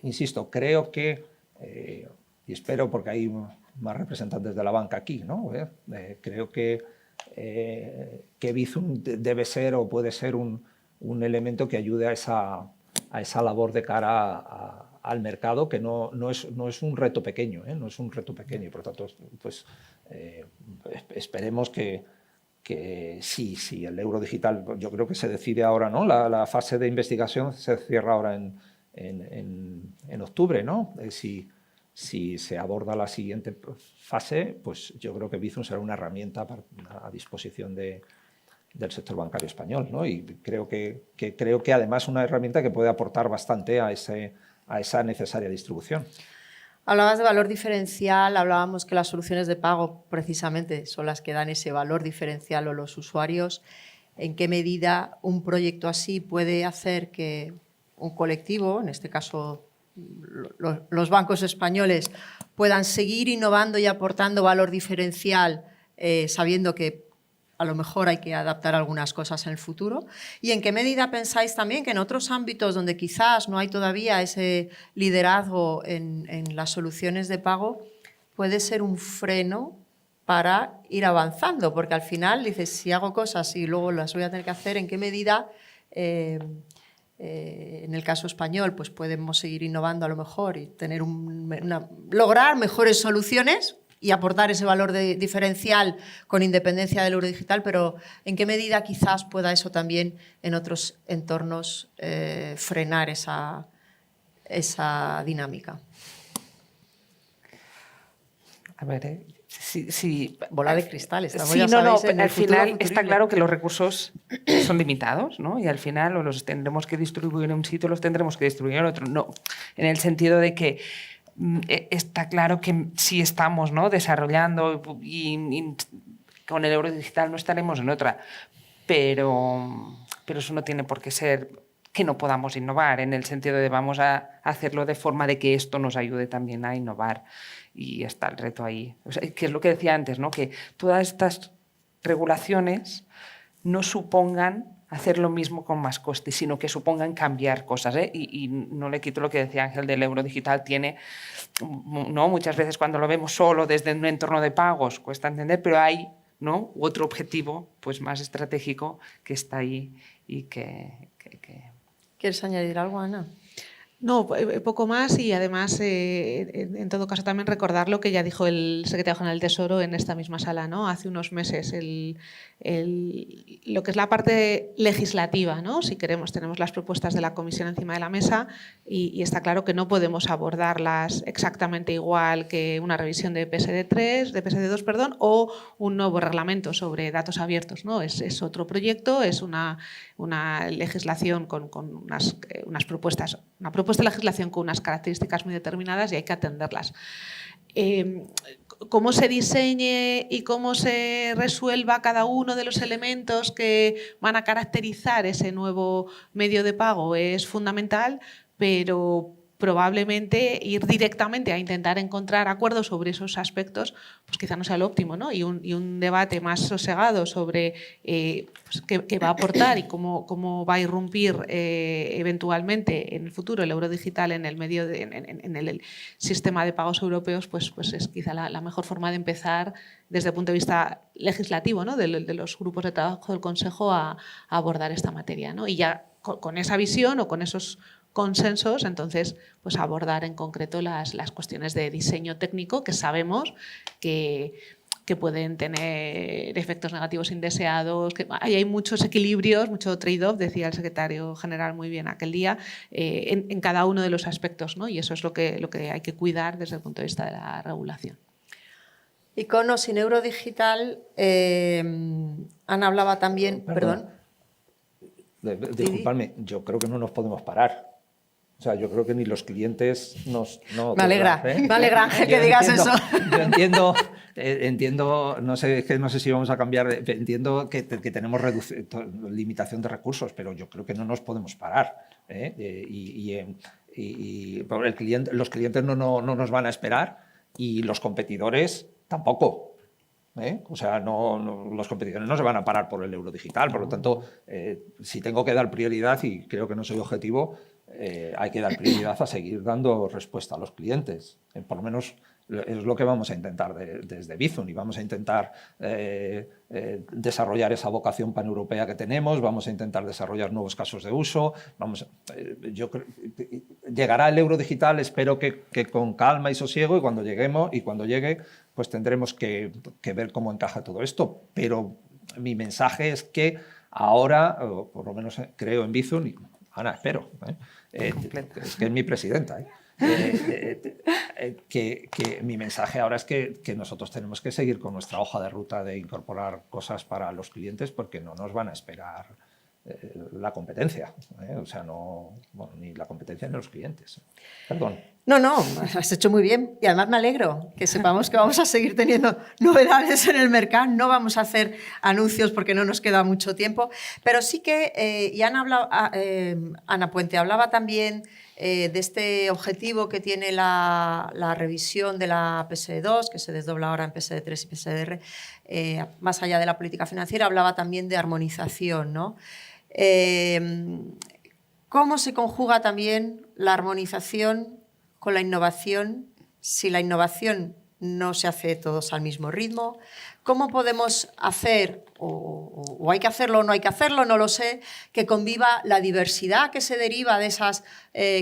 insisto, creo que, y espero porque hay más representantes de la banca aquí, ¿no? Creo que Bizum debe ser o puede ser un elemento que ayude a esa labor de cara al mercado, que no es un reto pequeño, no es un reto pequeño, y por lo tanto, pues, esperemos que sí, el euro digital, yo creo que se decide ahora, ¿no? La fase de investigación se cierra ahora en octubre, ¿no? Si se aborda la siguiente fase, pues yo creo que Bizum será una herramienta a disposición del sector bancario español, ¿no? Y creo que además una herramienta que puede aportar bastante a esa necesaria distribución. Hablabas de valor diferencial, hablábamos que las soluciones de pago precisamente son las que dan ese valor diferencial a los usuarios. ¿En qué medida un proyecto así puede hacer que un colectivo, en este caso los bancos españoles, puedan seguir innovando y aportando valor diferencial, sabiendo que a lo mejor hay que adaptar algunas cosas en el futuro? ¿Y en qué medida pensáis también que en otros ámbitos donde quizás no hay todavía ese liderazgo en las soluciones de pago puede ser un freno para ir avanzando? Porque al final dices, si hago cosas y luego las voy a tener que hacer, ¿en qué medida en el caso español pues podemos seguir innovando a lo mejor y tener lograr mejores soluciones y aportar ese valor diferencial con independencia del euro digital, pero ¿en qué medida quizás pueda eso también en otros entornos frenar esa dinámica? A ver, sí. Bola de cristal, estamos, sí, ya sabéis, en el al futuro final futurible. está claro que los recursos son limitados, ¿no? Y al final o los tendremos que distribuir en un sitio o los tendremos que distribuir en otro. No, en el sentido de que está claro que sí estamos, ¿no?, desarrollando y con el euro digital no estaremos en otra, pero eso no tiene por qué ser que no podamos innovar, en el sentido de vamos a hacerlo de forma de que esto nos ayude también a innovar, y está el reto ahí. O sea, que es lo que decía antes, ¿no?, que todas estas regulaciones no supongan hacer lo mismo con más costes, sino que supongan cambiar cosas, ¿eh? Y no le quito lo que decía Ángel del euro digital, tiene, ¿no?, muchas veces cuando lo vemos solo desde un entorno de pagos cuesta entender, pero hay, ¿no?, otro objetivo pues más estratégico que está ahí y que... ¿Quieres añadir algo, Ana? No, poco más y además, en todo caso, también recordar lo que ya dijo el secretario general del Tesoro en esta misma sala, ¿no? Hace unos meses, lo que es la parte legislativa, ¿no? Si queremos, tenemos las propuestas de la Comisión encima de la mesa y está claro que no podemos abordarlas exactamente igual que una revisión de PSD2, perdón, o un nuevo reglamento sobre datos abiertos, ¿no? Es otro proyecto, es una legislación con unas propuestas, una propuesta de legislación con unas características muy determinadas y hay que atenderlas. Cómo se diseñe y cómo se resuelva cada uno de los elementos que van a caracterizar ese nuevo medio de pago es fundamental, pero probablemente ir directamente a intentar encontrar acuerdos sobre esos aspectos, pues quizá no sea lo óptimo, ¿no? Y un debate más sosegado sobre pues qué va a aportar y cómo va a irrumpir eventualmente en el futuro el euro digital en el medio en el sistema de pagos europeos, pues es quizá la mejor forma de empezar desde el punto de vista legislativo, ¿no? de los grupos de trabajo del Consejo a abordar esta materia, ¿no? Y ya con esa visión o con esos consensos, entonces pues abordar en concreto las cuestiones de diseño técnico que sabemos que pueden tener efectos negativos indeseados, que hay muchos equilibrios, mucho trade-off, decía el secretario general muy bien aquel día, en cada uno de los aspectos, ¿no? Y eso es lo que hay que cuidar desde el punto de vista de la regulación. Y con o sin euro digital, Ana hablaba también, perdón. Disculpadme, yo creo que no nos podemos parar. O sea, yo creo que ni los clientes nos... No, me alegra, ¿verdad, me alegra, Ángel, que digas eso. Yo entiendo, no sé si vamos a cambiar, entiendo que tenemos limitación de recursos, pero yo creo que no nos podemos parar. Los clientes no nos van a esperar y los competidores tampoco. O sea, los competidores no se van a parar por el euro digital, por lo tanto, si tengo que dar prioridad, y creo que no soy objetivo, hay que dar prioridad a seguir dando respuesta a los clientes. Por lo menos es lo que vamos a intentar desde Bizum, y vamos a intentar desarrollar esa vocación paneuropea que tenemos, vamos a intentar desarrollar nuevos casos de uso. Llegará el euro digital, espero que con calma y sosiego, y cuando llegue, pues tendremos que ver cómo encaja todo esto. Pero mi mensaje es que ahora, o por lo menos creo en Bizum, y Ana, espero, es que es mi presidenta, que mi mensaje ahora es que nosotros tenemos que seguir con nuestra hoja de ruta de incorporar cosas para los clientes, porque no nos van a esperar la competencia, o sea, ni la competencia ni los clientes. Perdón. No, has hecho muy bien y además me alegro que sepamos que vamos a seguir teniendo novedades en el mercado, no vamos a hacer anuncios porque no nos queda mucho tiempo, pero sí que, y Ana Puente hablaba también de este objetivo que tiene la revisión de la PSD2, que se desdobla ahora en PSD3 y PSDR, más allá de la política financiera, hablaba también de armonización, ¿no? ¿Cómo se conjuga también la armonización con la innovación si la innovación no se hace todos al mismo ritmo? ¿Cómo podemos hacer, o hay que hacerlo o no hay que hacerlo, no lo sé, que conviva la diversidad que se deriva de esas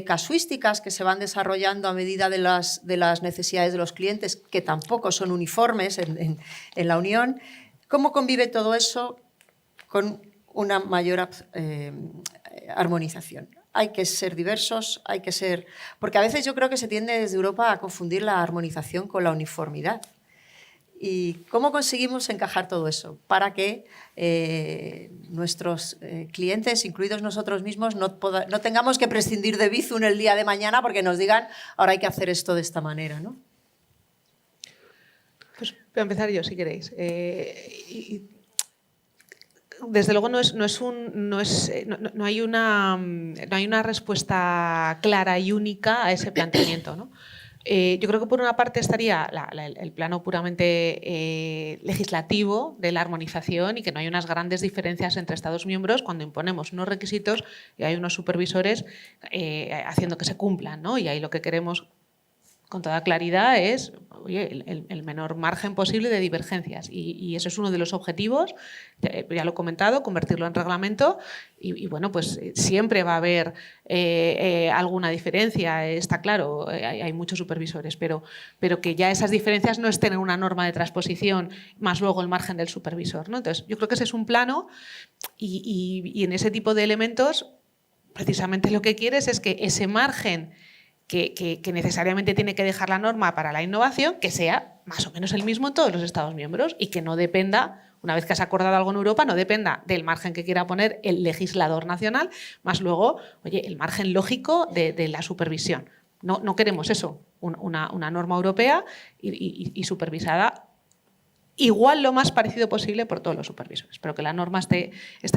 casuísticas que se van desarrollando a medida de las necesidades de los clientes, que tampoco son uniformes en la Unión? ¿Cómo convive todo eso con una mayor armonización? Hay que ser diversos, hay que ser... Porque a veces yo creo que se tiende desde Europa a confundir la armonización con la uniformidad. ¿Y cómo conseguimos encajar todo eso para que nuestros clientes, incluidos nosotros mismos, no tengamos que prescindir de Bizum el día de mañana porque nos digan ahora hay que hacer esto de esta manera, ¿no? Pues voy a empezar yo, si queréis. Desde luego no hay una respuesta clara y única a ese planteamiento, ¿no? Yo creo que por una parte estaría el plano puramente legislativo de la armonización y que no hay unas grandes diferencias entre Estados miembros cuando imponemos unos requisitos y hay unos supervisores haciendo que se cumplan, ¿no? Y ahí lo que queremos con toda claridad es, oye, el menor margen posible de divergencias. Y eso es uno de los objetivos, ya lo he comentado, convertirlo en reglamento. Y bueno, pues siempre va a haber alguna diferencia, está claro, hay muchos supervisores, pero que ya esas diferencias no estén en una norma de transposición, más luego el margen del supervisor, ¿no? Entonces, yo creo que ese es un plano y en ese tipo de elementos, precisamente lo que quieres es que ese margen que necesariamente tiene que dejar la norma para la innovación, que sea más o menos el mismo en todos los Estados miembros y que no dependa, una vez que has acordado algo en Europa, no dependa del margen que quiera poner el legislador nacional, más luego, oye, el margen lógico de la supervisión. No queremos eso, una norma europea y supervisada igual lo más parecido posible por todos los supervisores, pero que la norma esté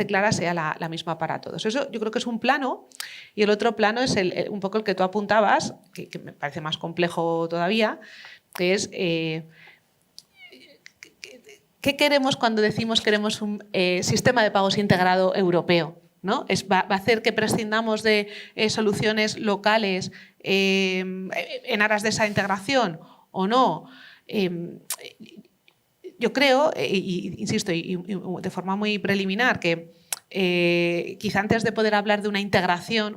clara, sea la misma para todos. Eso yo creo que es un plano, y el otro plano es un poco el que tú apuntabas, que me parece más complejo todavía, que es ¿qué queremos cuando decimos queremos un sistema de pagos integrado europeo? ¿No? ¿Va a hacer que prescindamos de soluciones locales en aras de esa integración o no? Yo creo, insisto, y de forma muy preliminar, que quizá antes de poder hablar de una integración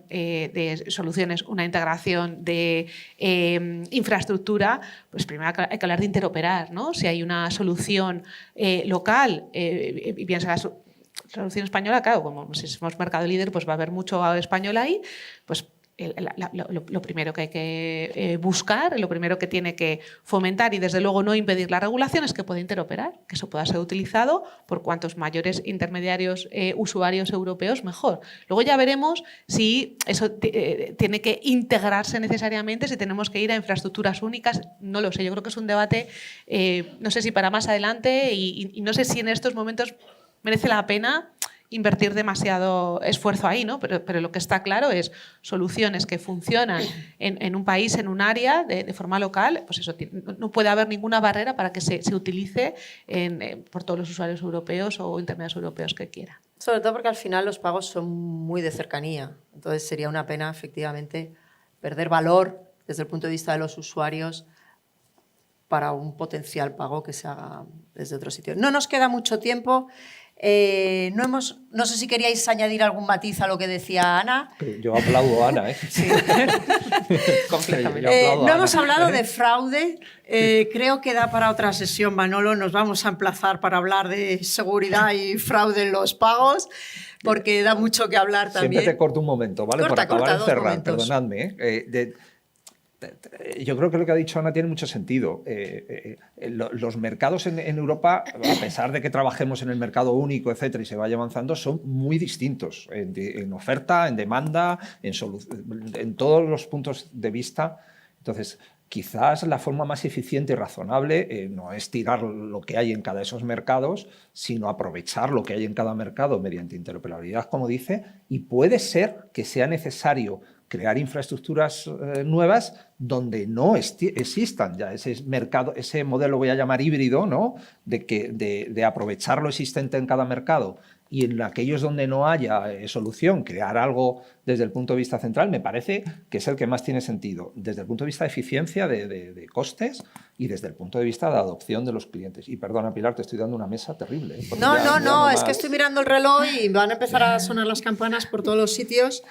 de soluciones, una integración de infraestructura, pues primero hay que hablar de interoperar, ¿no? Si hay una solución local, y piensa la solución española, claro, como si somos mercado líder, pues va a haber mucho español ahí, pues lo primero que hay que buscar, lo primero que tiene que fomentar y desde luego no impedir la regulación es que pueda interoperar, que eso pueda ser utilizado por cuantos mayores intermediarios usuarios europeos mejor. Luego ya veremos si eso tiene que integrarse necesariamente, si tenemos que ir a infraestructuras únicas, no lo sé, yo creo que es un debate, no sé si para más adelante y no sé si en estos momentos merece la pena invertir demasiado esfuerzo ahí, ¿no? Pero lo que está claro es soluciones que funcionan en un país, en un área, de forma local, pues eso, no puede haber ninguna barrera para que se utilice por todos los usuarios europeos o intermediarios europeos que quieran. Sobre todo porque al final los pagos son muy de cercanía, entonces sería una pena efectivamente perder valor desde el punto de vista de los usuarios para un potencial pago que se haga desde otro sitio. No nos queda mucho tiempo. No sé si queríais añadir algún matiz a lo que decía Ana. Yo aplaudo a Ana, ¿eh? Sí. Completamente. No hemos hablado de fraude. Creo que da para otra sesión, Manolo. Nos vamos a emplazar para hablar de seguridad y fraude en los pagos, porque da mucho que hablar también. Siempre te corto un momento, ¿vale? Corta, Por acabar de cerrar, momentos. perdonadme. Yo creo que lo que ha dicho Ana tiene mucho sentido. Los mercados en Europa, a pesar de que trabajemos en el mercado único, etcétera, y se vaya avanzando, son muy distintos en oferta, en demanda, en todos los puntos de vista. Entonces, quizás la forma más eficiente y razonable no es tirar lo que hay en cada de esos mercados, sino aprovechar lo que hay en cada mercado mediante interoperabilidad, como dice, y puede ser que sea necesario crear infraestructuras nuevas donde no existan ya ese mercado, ese modelo, voy a llamar híbrido, ¿no? de aprovechar lo existente en cada mercado y en aquellos donde no haya solución, crear algo desde el punto de vista central, me parece que es el que más tiene sentido, desde el punto de vista de eficiencia, de costes y desde el punto de vista de adopción de los clientes. Y perdona, Pilar, te estoy dando una mesa terrible. No, es que estoy mirando el reloj y van a empezar a sonar las campanas por todos los sitios.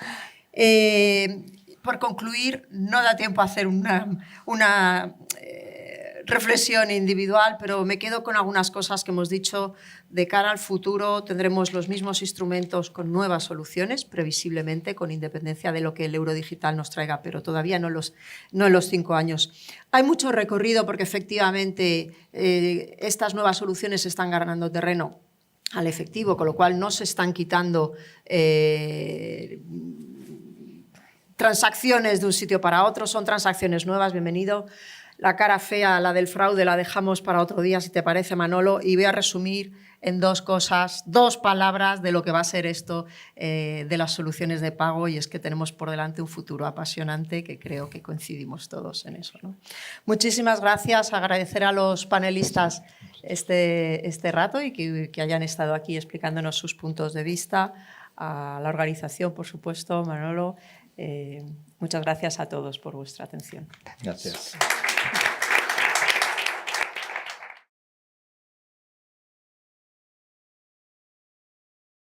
Por concluir, no da tiempo a hacer una reflexión individual, pero me quedo con algunas cosas que hemos dicho. De cara al futuro tendremos los mismos instrumentos con nuevas soluciones, previsiblemente, con independencia de lo que el euro digital nos traiga, pero todavía no en los 5 años. Hay mucho recorrido porque efectivamente estas nuevas soluciones están ganando terreno al efectivo, con lo cual no se están quitando transacciones de un sitio para otro, son transacciones nuevas, bienvenido. La cara fea, la del fraude, la dejamos para otro día, si te parece, Manolo, y voy a resumir en 2 cosas, 2 palabras de lo que va a ser esto de las soluciones de pago, y es que tenemos por delante un futuro apasionante que creo que coincidimos todos en eso, ¿no? Muchísimas gracias, agradecer a los panelistas este rato y que hayan estado aquí explicándonos sus puntos de vista, a la organización, por supuesto, Manolo. Muchas gracias a todos por vuestra atención. Gracias.